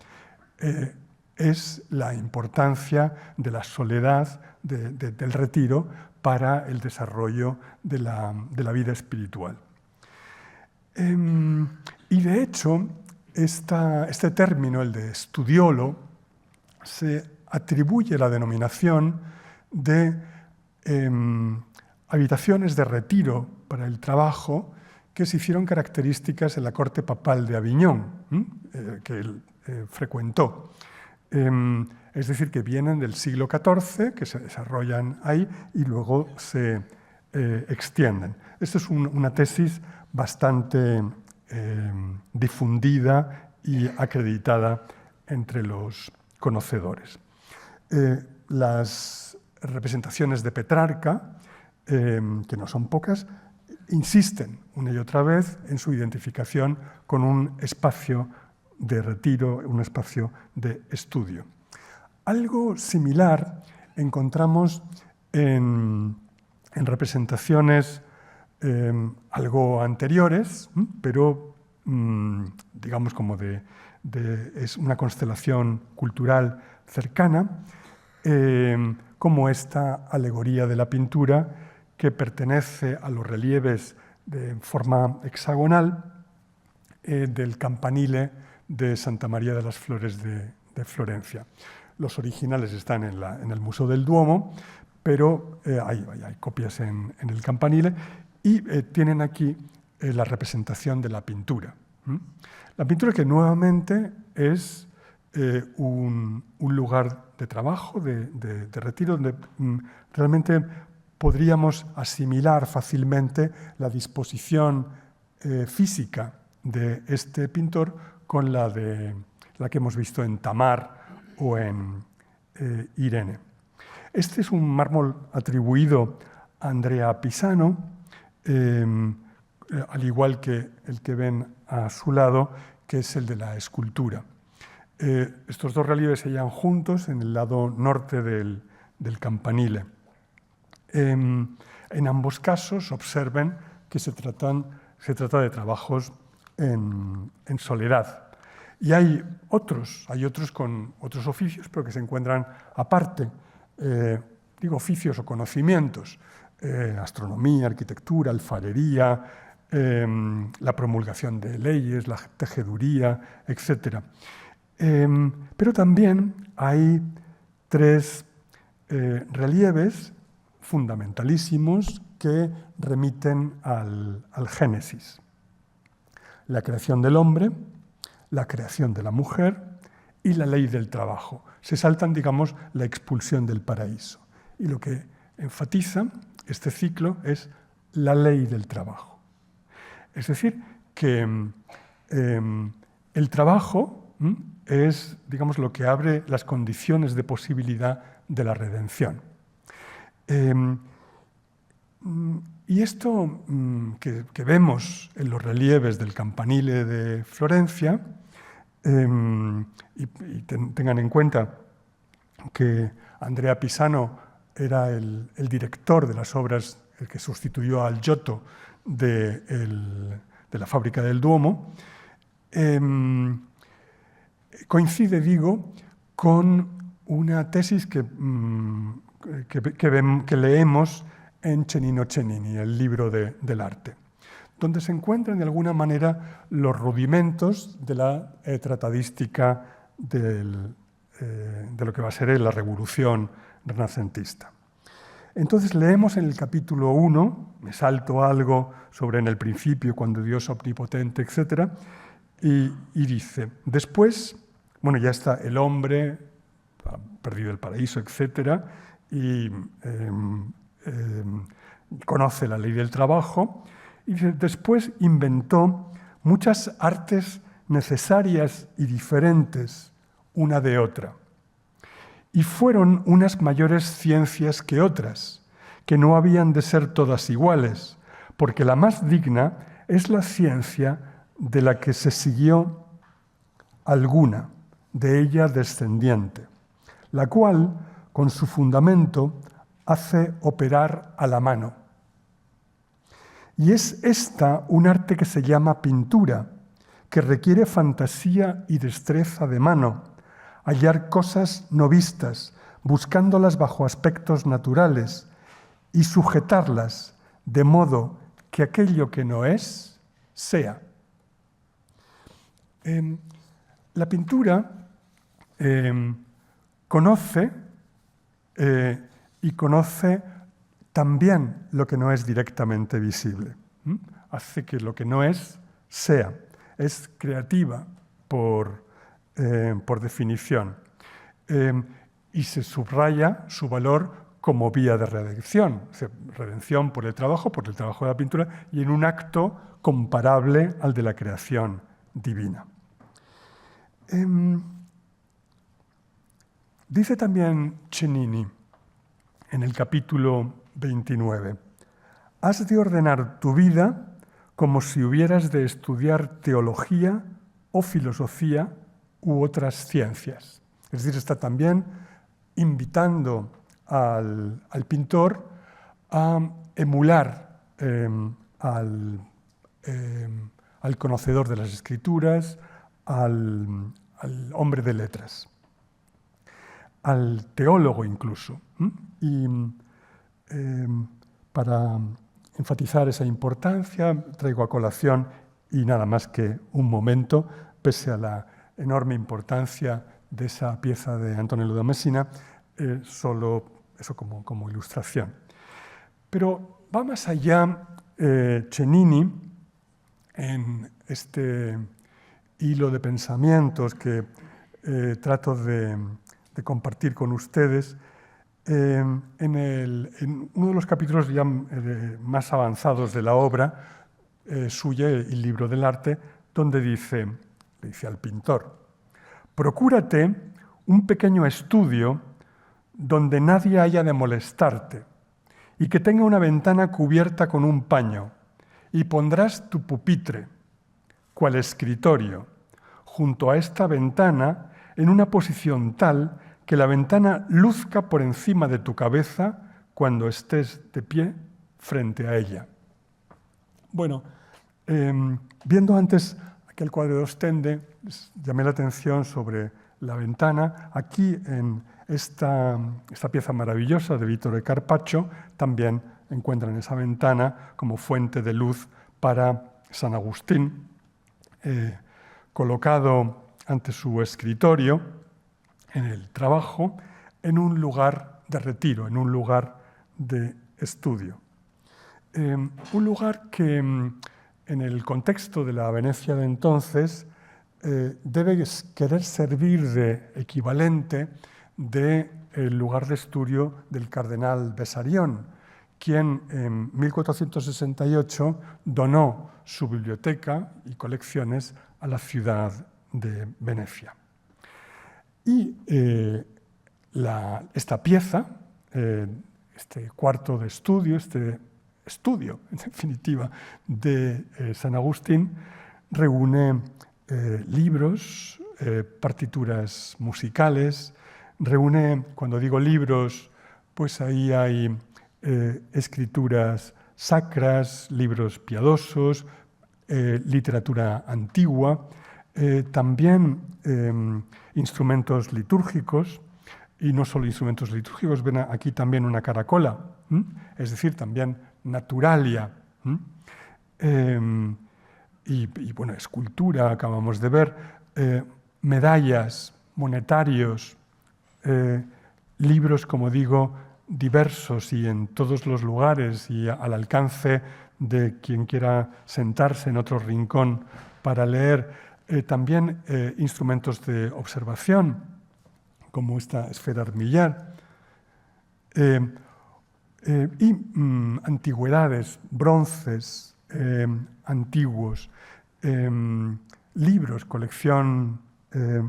Es la importancia de la soledad, del retiro, para el desarrollo de la vida espiritual. Y de hecho, este término, el de studiolo, se atribuye la denominación de habitaciones de retiro para el trabajo que se hicieron características en la corte papal de Aviñón, que él frecuentó. Es decir, que vienen del siglo XIV, que se desarrollan ahí y luego se extienden. Esta es una tesis bastante difundida y acreditada entre los conocedores. Las representaciones de Petrarca, que no son pocas, insisten una y otra vez en su identificación con un espacio de retiro, un espacio de estudio. Algo similar encontramos en representaciones algo anteriores, pero digamos como es una constelación cultural cercana, como esta alegoría de la pintura que pertenece a los relieves de forma hexagonal del campanile de Santa María de las Flores de Florencia. Los originales están en el Museo del Duomo, pero hay copias en el campanile y tienen aquí la representación de la pintura. La pintura que nuevamente es un lugar de trabajo, de retiro, donde realmente podríamos asimilar fácilmente la disposición física de este pintor con la que hemos visto en Tamar o en Irene. Este es un mármol atribuido a Andrea Pisano, al igual que el que ven a su lado, que es el de la escultura. Estos dos relieves se hallan juntos en el lado norte del campanile. En ambos casos observen que se trata de trabajos en soledad. Y hay otros con otros oficios, pero que se encuentran aparte. Oficios o conocimientos, astronomía, arquitectura, alfarería, la promulgación de leyes, la tejeduría, etc. Pero también hay tres relieves fundamentalísimos que remiten al Génesis. La creación del hombre, la creación de la mujer y la ley del trabajo. Se saltan, digamos, la expulsión del paraíso. Y lo que enfatiza este ciclo es la ley del trabajo. Es decir, que el trabajo es, digamos, lo que abre las condiciones de posibilidad de la redención. Y esto que vemos en los relieves del campanile de Florencia, y tengan en cuenta que Andrea Pisano era el director de las obras, el que sustituyó al Giotto de la fábrica del Duomo, coincide, digo, con una tesis que leemos en Cennino Cennini, el libro del arte, donde se encuentran de alguna manera los rudimentos de la tratadística de lo que va a ser la revolución renacentista. Entonces leemos en el capítulo 1, me salto algo sobre en el principio, cuando Dios omnipotente, etc., y dice, después, bueno, ya está el hombre, ha perdido el paraíso, etc., y conoce la ley del trabajo, y después inventó muchas artes necesarias y diferentes una de otra. Y fueron unas mayores ciencias que otras, que no habían de ser todas iguales, porque la más digna es la ciencia de la que se siguió alguna, de ella descendiente, la cual, con su fundamento, hace operar a la mano, Y es esta un arte que se llama pintura, que requiere fantasía y destreza de mano, hallar cosas no vistas, buscándolas bajo aspectos naturales y sujetarlas de modo que aquello que no es, sea. La pintura conoce y conoce también lo que no es directamente visible. Hace que lo que no es, sea. Es creativa por definición. Y se subraya su valor como vía de redención. Redención por el trabajo de la pintura y en un acto comparable al de la creación divina. Dice también Cennini en el capítulo 29, has de ordenar tu vida como si hubieras de estudiar teología o filosofía u otras ciencias. Es decir, está también invitando al pintor a emular al conocedor de las escrituras, al hombre de letras, al teólogo incluso. Y para enfatizar esa importancia, traigo a colación, y nada más que un momento, pese a la enorme importancia de esa pieza de Antonello da Messina, solo eso como ilustración. Pero va más allá Cennini en este hilo de pensamientos que trato de compartir con ustedes. En uno de los capítulos ya más avanzados de la obra suya, el libro del arte, donde le dice al pintor, procúrate un pequeño estudio donde nadie haya de molestarte y que tenga una ventana cubierta con un paño, y pondrás tu pupitre, cual escritorio, junto a esta ventana en una posición tal que la ventana luzca por encima de tu cabeza cuando estés de pie frente a ella. Bueno, viendo antes aquel cuadro de Ostende, llamé la atención sobre la ventana. Aquí, en esta pieza maravillosa de Vittore Carpaccio, también encuentran esa ventana como fuente de luz para San Agustín, colocado ante su escritorio, en el trabajo, en un lugar de retiro, en un lugar de estudio. Un lugar que, en el contexto de la Venecia de entonces, debe querer servir de equivalente del lugar de estudio del cardenal Bessarion, quien en 1468 donó su biblioteca y colecciones a la ciudad de Venecia. Y esta pieza, este cuarto de estudio, este estudio, en definitiva, de San Agustín, reúne libros, partituras musicales, reúne, cuando digo libros, pues ahí hay escrituras sacras, libros piadosos, literatura antigua, también instrumentos litúrgicos, y no solo instrumentos litúrgicos, ven aquí también una caracola, es decir, también naturalia, y bueno, escultura, acabamos de ver, medallas, monetarios, libros, como digo, diversos y en todos los lugares y al alcance de quien quiera sentarse en otro rincón para leer, también instrumentos de observación, como esta esfera armillar, y antigüedades, bronces antiguos, libros, colección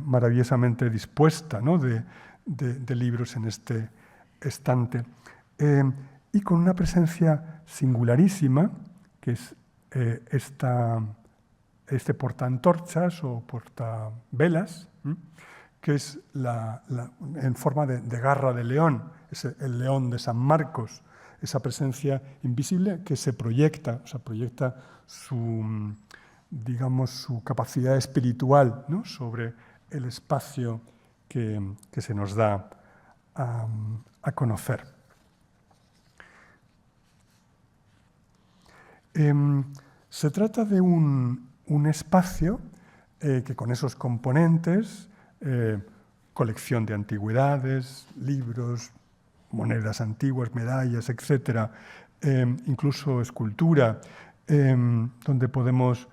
maravillosamente dispuesta, ¿no?, de libros en este estante, y con una presencia singularísima, que es este portaantorchas o portavelas, que es en forma de garra de león, es el león de San Marcos, esa presencia invisible que se proyecta, proyecta su, digamos, su capacidad espiritual, ¿no?, sobre el espacio que se nos da a conocer. Se trata de un espacio que con esos componentes, colección de antigüedades, libros, monedas antiguas, medallas, etc., incluso escultura, donde podemos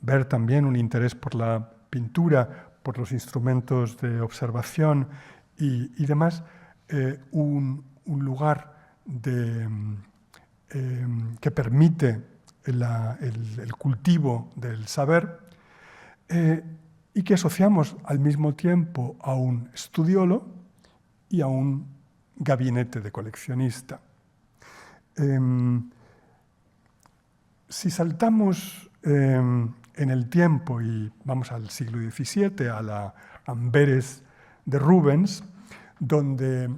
ver también un interés por la pintura, por los instrumentos de observación y demás, un lugar que permite el cultivo del saber, y que asociamos al mismo tiempo a un estudiolo y a un gabinete de coleccionista. Si saltamos en el tiempo y vamos al siglo XVII, a la Amberes de Rubens, donde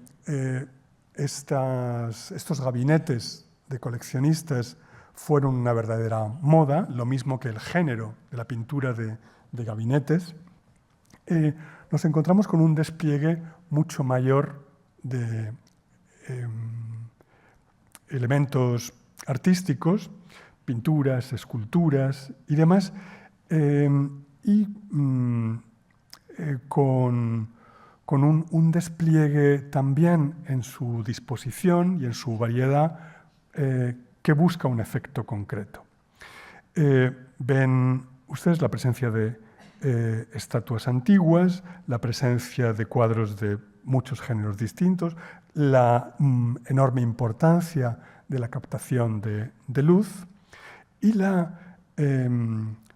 estos gabinetes de coleccionistas fueron una verdadera moda, lo mismo que el género de la pintura de gabinetes, nos encontramos con un despliegue mucho mayor de elementos artísticos, pinturas, esculturas y demás, con un despliegue también en su disposición y en su variedad que busca un efecto concreto. Ven ustedes la presencia de estatuas antiguas, la presencia de cuadros de muchos géneros distintos, la enorme importancia de la captación de luz y la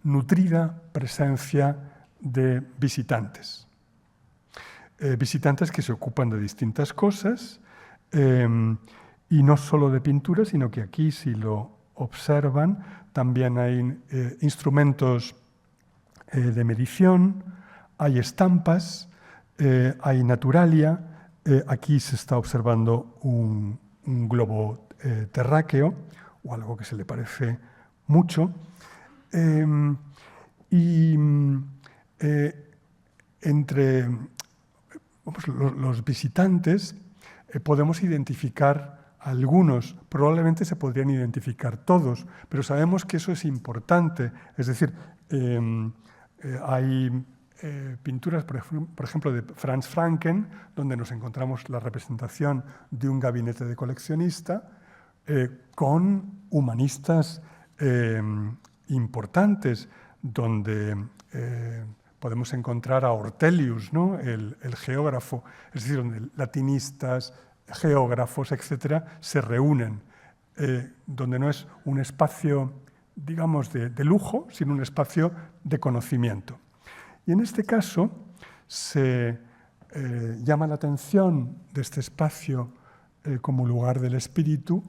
nutrida presencia de visitantes. Visitantes que se ocupan de distintas cosas, y no solo de pintura, sino que aquí, si lo observan, también hay instrumentos de medición, hay estampas, hay naturalia. Aquí se está observando un globo terráqueo, o algo que se le parece mucho. Entre los visitantes podemos identificar algunos, probablemente se podrían identificar todos, pero sabemos que eso es importante. Es decir, hay pinturas, por ejemplo, de Franz Franken, donde nos encontramos la representación de un gabinete de coleccionista con humanistas importantes, donde podemos encontrar a Ortelius, ¿no?, el geógrafo, es decir, donde latinistas, geógrafos, etcétera, se reúnen, donde no es un espacio, digamos, de lujo, sino un espacio de conocimiento. Y en este caso se llama la atención de este espacio como lugar del espíritu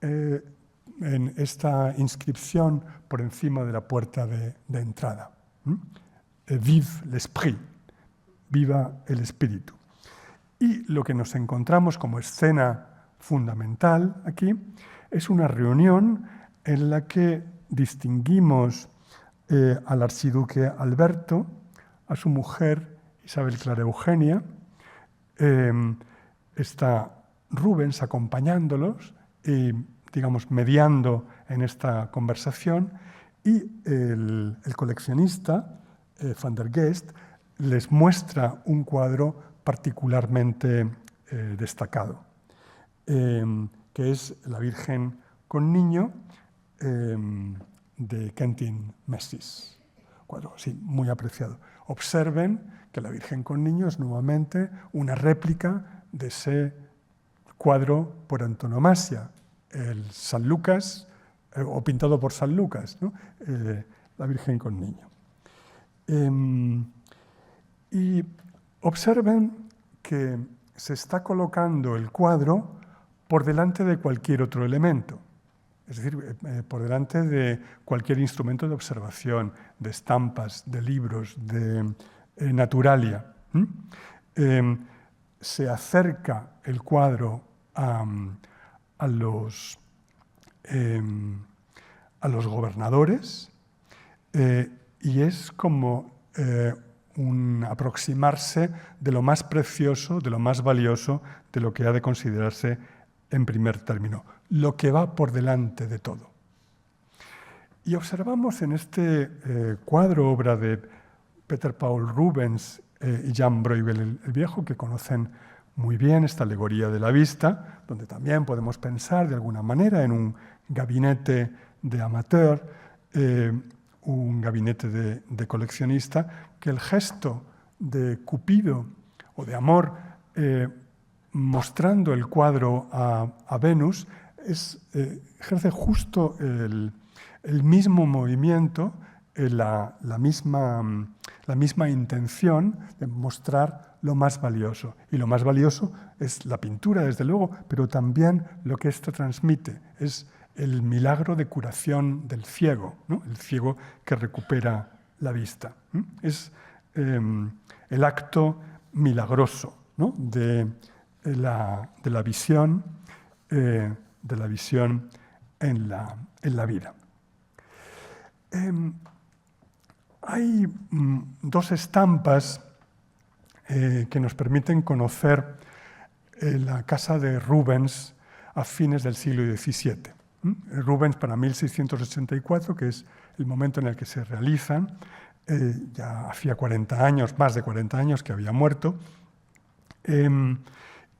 en esta inscripción por encima de la puerta de entrada. Vive l'esprit, viva el espíritu. Y lo que nos encontramos como escena fundamental aquí es una reunión en la que distinguimos al archiduque Alberto, a su mujer Isabel Clara Eugenia, está Rubens acompañándolos y, digamos, mediando en esta conversación, y el coleccionista, Van der Geest, les muestra un cuadro particularmente destacado, que es la Virgen con Niño de Quentin Messis. Cuadro, sí, muy apreciado. Observen que la Virgen con Niño es nuevamente una réplica de ese cuadro por antonomasia, el San Lucas, o pintado por San Lucas, ¿no? La Virgen con Niño. Y observen que se está colocando el cuadro por delante de cualquier otro elemento, es decir, por delante de cualquier instrumento de observación, de estampas, de libros, de naturalia. Se acerca el cuadro a los gobernadores y es como un aproximarse de lo más precioso, de lo más valioso, de lo que ha de considerarse en primer término, lo que va por delante de todo. Y observamos en este cuadro, obra de Peter Paul Rubens y Jan Bruegel el Viejo, que conocen muy bien esta alegoría de la vista, donde también podemos pensar de alguna manera en un gabinete de amateur, un gabinete de coleccionista, que el gesto de Cupido o de amor mostrando el cuadro a Venus ejerce justo el mismo movimiento, la misma intención de mostrar lo más valioso. Y lo más valioso es la pintura, desde luego, pero también lo que esto transmite es el milagro de curación del ciego, ¿no? El ciego que recupera la vista. Es el acto milagroso, ¿no? de la visión en la vida. Hay dos estampas que nos permiten conocer la casa de Rubens a fines del siglo XVII. Rubens para 1684, que es el momento en el que se realizan, ya hacía 40 años, más de 40 años que había muerto,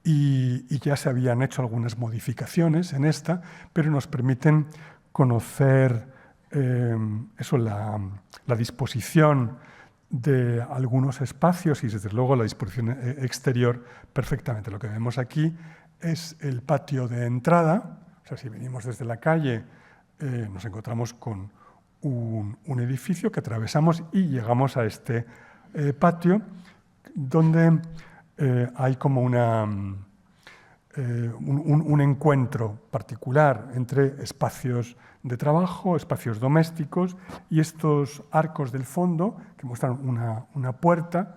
y ya se habían hecho algunas modificaciones en esta, pero nos permiten conocer la disposición de algunos espacios y desde luego la disposición exterior perfectamente. Lo que vemos aquí es el patio de entrada. O sea, si venimos desde la calle, nos encontramos con un edificio que atravesamos y llegamos a este patio, donde hay como un encuentro particular entre espacios de trabajo, espacios domésticos y estos arcos del fondo que muestran una puerta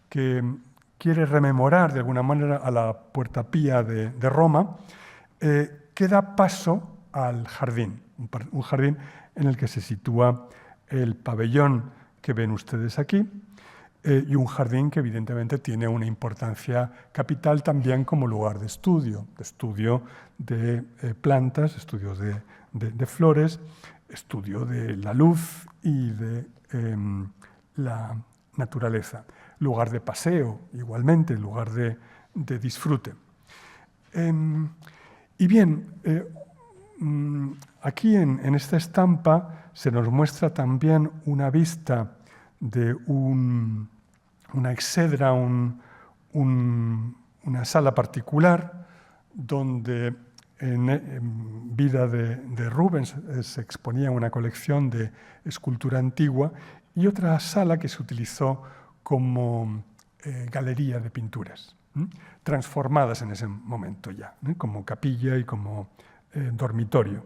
que quiere rememorar de alguna manera a la Puerta Pía de Roma, que da paso al jardín, un jardín en el que se sitúa el pabellón que ven ustedes aquí, y un jardín que evidentemente tiene una importancia capital también como lugar de estudio de plantas, estudios de flores, estudio de la luz y de la naturaleza. Lugar de paseo, igualmente, lugar de disfrute. Y bien, aquí en esta estampa se nos muestra también una vista de una exedra, una sala particular, donde en vida de Rubens se exponía una colección de escultura antigua y otra sala que se utilizó como galería de pinturas, transformadas en ese momento ya, como capilla y como dormitorio.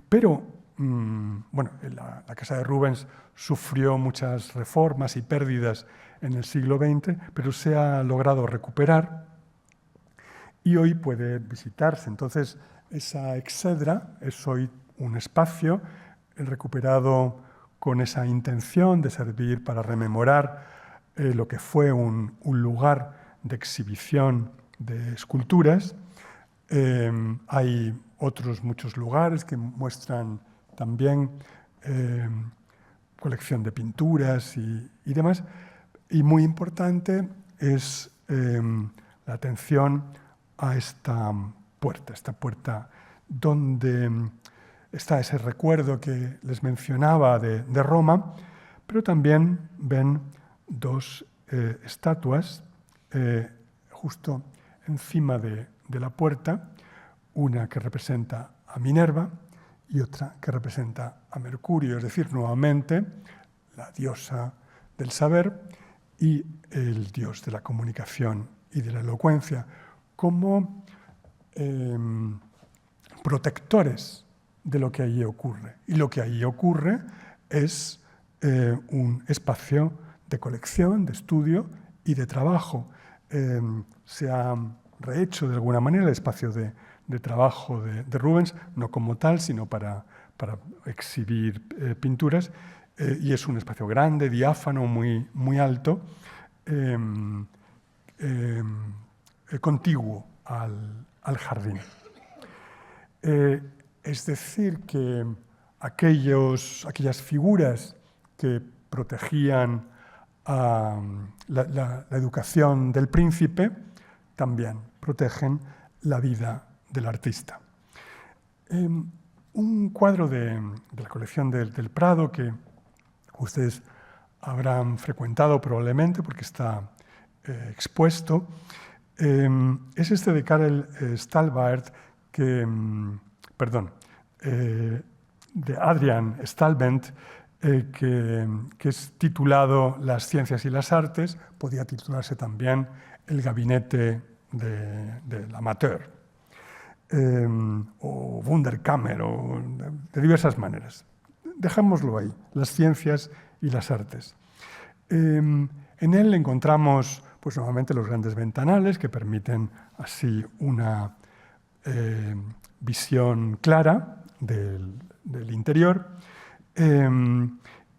Pero bueno, la casa de Rubens sufrió muchas reformas y pérdidas en el siglo XX, pero se ha logrado recuperar y hoy puede visitarse. Entonces, esa exedra es hoy un espacio recuperado con esa intención de servir para rememorar lo que fue un lugar de exhibición de esculturas. Hay otros muchos lugares que muestran también colección de pinturas y demás. Y muy importante es la atención a esta puerta donde está ese recuerdo que les mencionaba de Roma, pero también ven dos estatuas justo encima de la puerta, una que representa a Minerva y otra que representa a Mercurio, es decir, nuevamente la diosa del saber y el dios de la comunicación y de la elocuencia, como protectores de lo que allí ocurre. Y lo que allí ocurre es un espacio de colección, de estudio y de trabajo. Se ha rehecho de alguna manera el espacio de trabajo de Rubens, no como tal, sino para exhibir pinturas, y es un espacio grande, diáfano, muy alto, contiguo al jardín. Es decir, que aquellas figuras que protegían la educación del príncipe también protegen la vida del artista. Un cuadro de la colección del Prado que ustedes habrán frecuentado probablemente porque está expuesto, es este de Karel Stalbaert, de Adrian Stalbent, que es titulado Las ciencias y las artes, podía titularse también El gabinete del amateur, o Wunderkammer, o de diversas maneras. Dejémoslo ahí, las ciencias y las artes. En él encontramos pues, nuevamente los grandes ventanales que permiten así una visión clara del interior,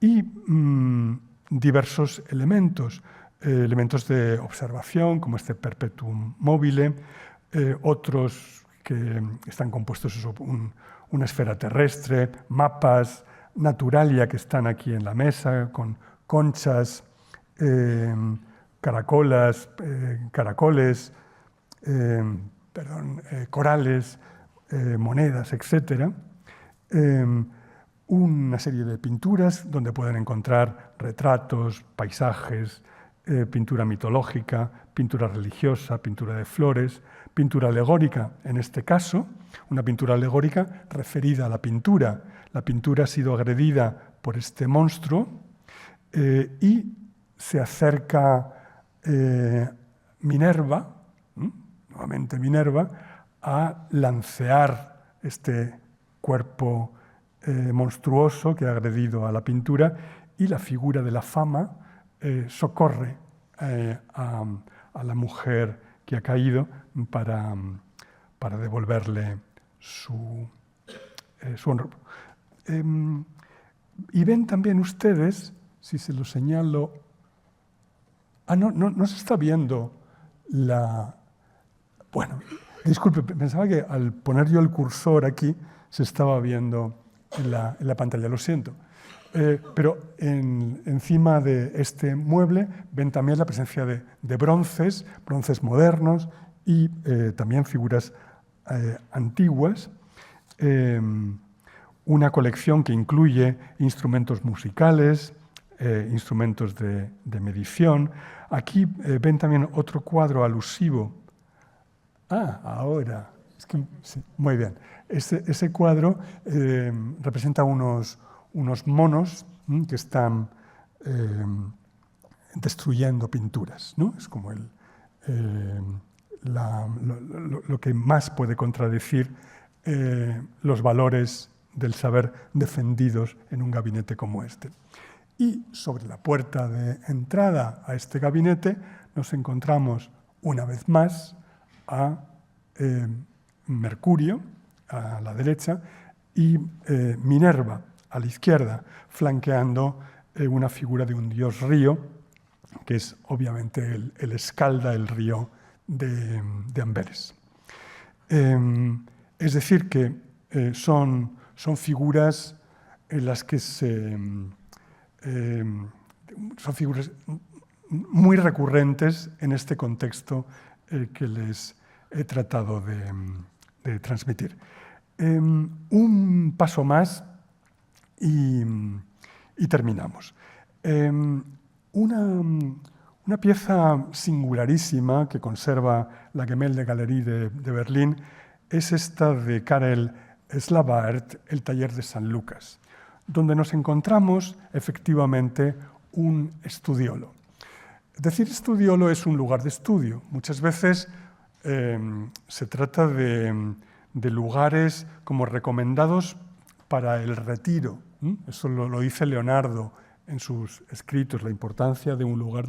y diversos elementos de observación, como este perpetuum mobile, otros que están compuestos de una esfera terrestre, mapas, naturalia que están aquí en la mesa, con conchas, caracoles, corales, monedas, etc. Una serie de pinturas donde pueden encontrar retratos, paisajes, pintura mitológica, pintura religiosa, pintura de flores, pintura alegórica, en este caso, una pintura alegórica referida a la pintura. La pintura ha sido agredida por este monstruo y se acerca Minerva, nuevamente Minerva, a lancear este cuerpo monstruoso que ha agredido a la pintura, y la figura de la fama socorre a la mujer que ha caído para devolverle su honor. Y ven también ustedes, si se lo señalo, no se está viendo la... Bueno, disculpe, pensaba que al poner yo el cursor aquí se estaba viendo en la pantalla, lo siento. Pero encima de este mueble ven también la presencia de bronces modernos y también figuras antiguas. Una colección que incluye instrumentos musicales, instrumentos de medición. Aquí ven también otro cuadro alusivo. Ahora. Es que, sí, muy bien. Ese cuadro representa unos monos que están destruyendo pinturas, ¿no? Es como lo que más puede contradecir los valores del saber defendidos en un gabinete como este. Y sobre la puerta de entrada a este gabinete nos encontramos una vez más a Mercurio a la derecha y Minerva a la izquierda, flanqueando una figura de un dios río, que es obviamente el Escalda, el río de Amberes. Es decir, que son figuras en las que son figuras muy recurrentes en este contexto que les he tratado de transmitir. Un paso más y terminamos. Una pieza singularísima que conserva la Gemäldegalerie de Berlín es esta de Karel Stalbaert, El taller de San Lucas, donde nos encontramos efectivamente un estudiolo. Decir estudiolo es un lugar de estudio. Muchas veces se trata de lugares como recomendados para el retiro. Eso lo dice Leonardo en sus escritos la importancia de un lugar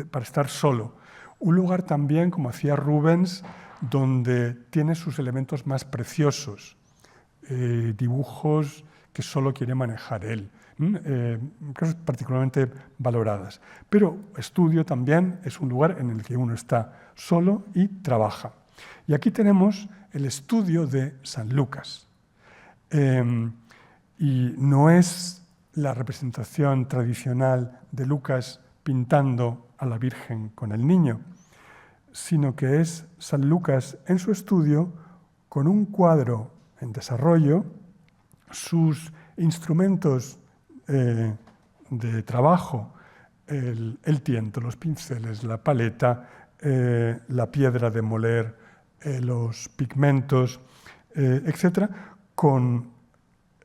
para estar solo. Un lugar también, como hacía Rubens, donde tiene sus elementos más preciosos, dibujos que solo quiere manejar él, cosas particularmente valoradas. Pero estudio también es un lugar en el que uno está solo y trabaja. Y aquí tenemos el estudio de San Lucas. Y no es la representación tradicional de Lucas pintando a la Virgen con el niño, sino que es San Lucas en su estudio con un cuadro en desarrollo, sus instrumentos de trabajo, el tiento, los pinceles, la paleta, la piedra de moler, los pigmentos, etc., con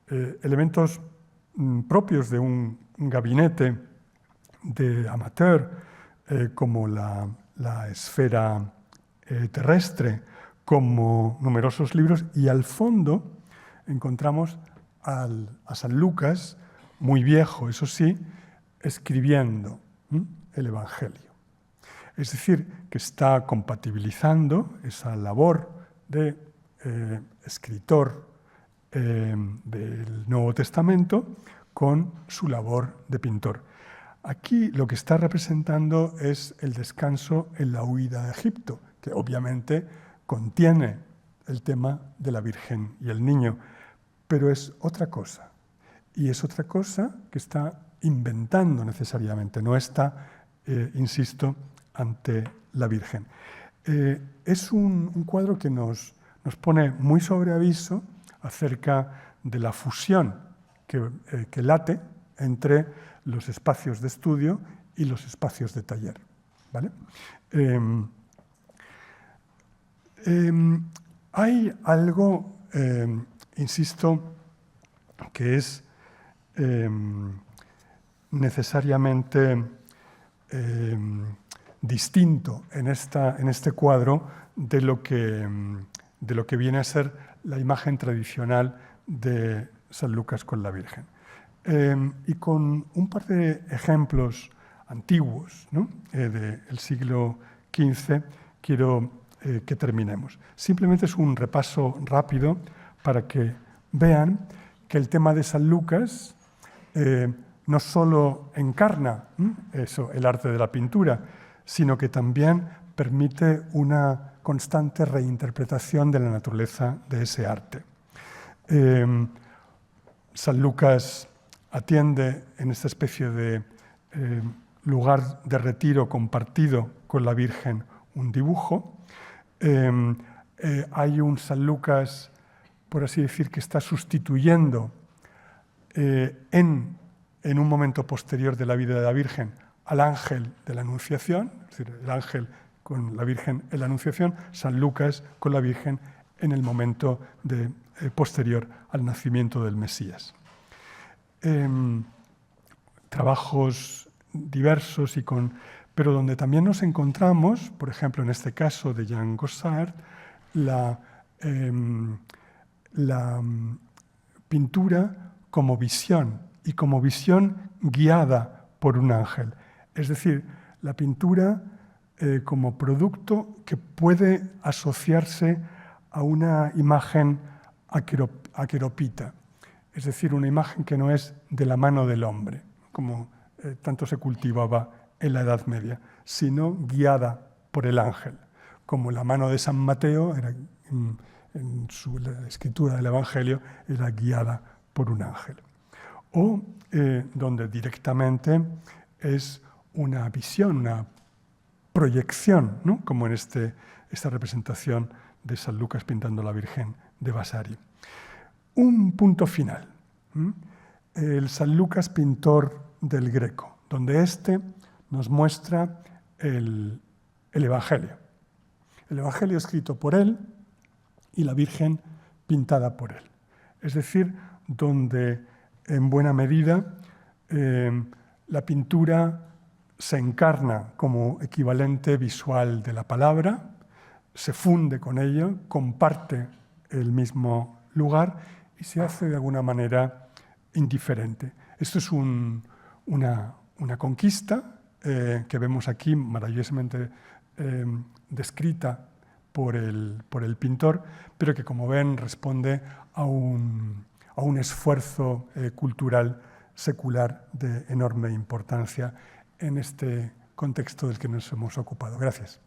elementos propios de un gabinete de amateur, como la esfera terrestre, como numerosos libros, y al fondo encontramos a San Lucas, muy viejo, eso sí, escribiendo el Evangelio. Es decir, que está compatibilizando esa labor de escritor del Nuevo Testamento con su labor de pintor. Aquí lo que está representando es el descanso en la huida a Egipto, que obviamente contiene el tema de la Virgen y el niño, pero es otra cosa. Y es otra cosa que está inventando necesariamente, no está, insisto, ante la Virgen. Es un cuadro que nos pone muy sobre aviso acerca de la fusión que late entre los espacios de estudio y los espacios de taller, ¿vale? Hay algo, insisto, que es necesariamente distinto en este cuadro de lo que viene a ser la imagen tradicional de San Lucas con la Virgen. Y con un par de ejemplos antiguos, ¿no?, del siglo XV, quiero que terminemos. Simplemente es un repaso rápido para que vean que el tema de San Lucas no solo encarna el arte de la pintura, sino que también permite una constante reinterpretación de la naturaleza de ese arte. San Lucas atiende en esta especie de lugar de retiro compartido con la Virgen un dibujo. Hay un San Lucas, por así decir, que está sustituyendo en un momento posterior de la vida de la Virgen al ángel de la Anunciación, es decir, el ángel con la Virgen en la Anunciación, San Lucas con la Virgen en el momento posterior al nacimiento del Mesías. Trabajos diversos pero donde también nos encontramos, por ejemplo, en este caso de Jean Gossard, la pintura como visión y como visión guiada por un ángel. Es decir, la pintura como producto que puede asociarse a una imagen aqueropita, es decir, una imagen que no es de la mano del hombre, como tanto se cultivaba en la Edad Media, sino guiada por el ángel, como la mano de San Mateo, la escritura del Evangelio, era guiada por un ángel. O donde directamente es una visión, una proyección, ¿no?, como en esta representación de San Lucas pintando a la Virgen de Vasari. Un punto final. El San Lucas pintor del Greco, donde nos muestra el Evangelio. El Evangelio escrito por él y la Virgen pintada por él. Es decir, donde en buena medida la pintura se encarna como equivalente visual de la palabra, se funde con ello, comparte el mismo lugar y se hace de alguna manera indiferente. Esto es una conquista que vemos aquí maravillosamente descrita por el pintor, pero que, como ven, responde a un esfuerzo cultural secular de enorme importancia en este contexto del que nos hemos ocupado. Gracias.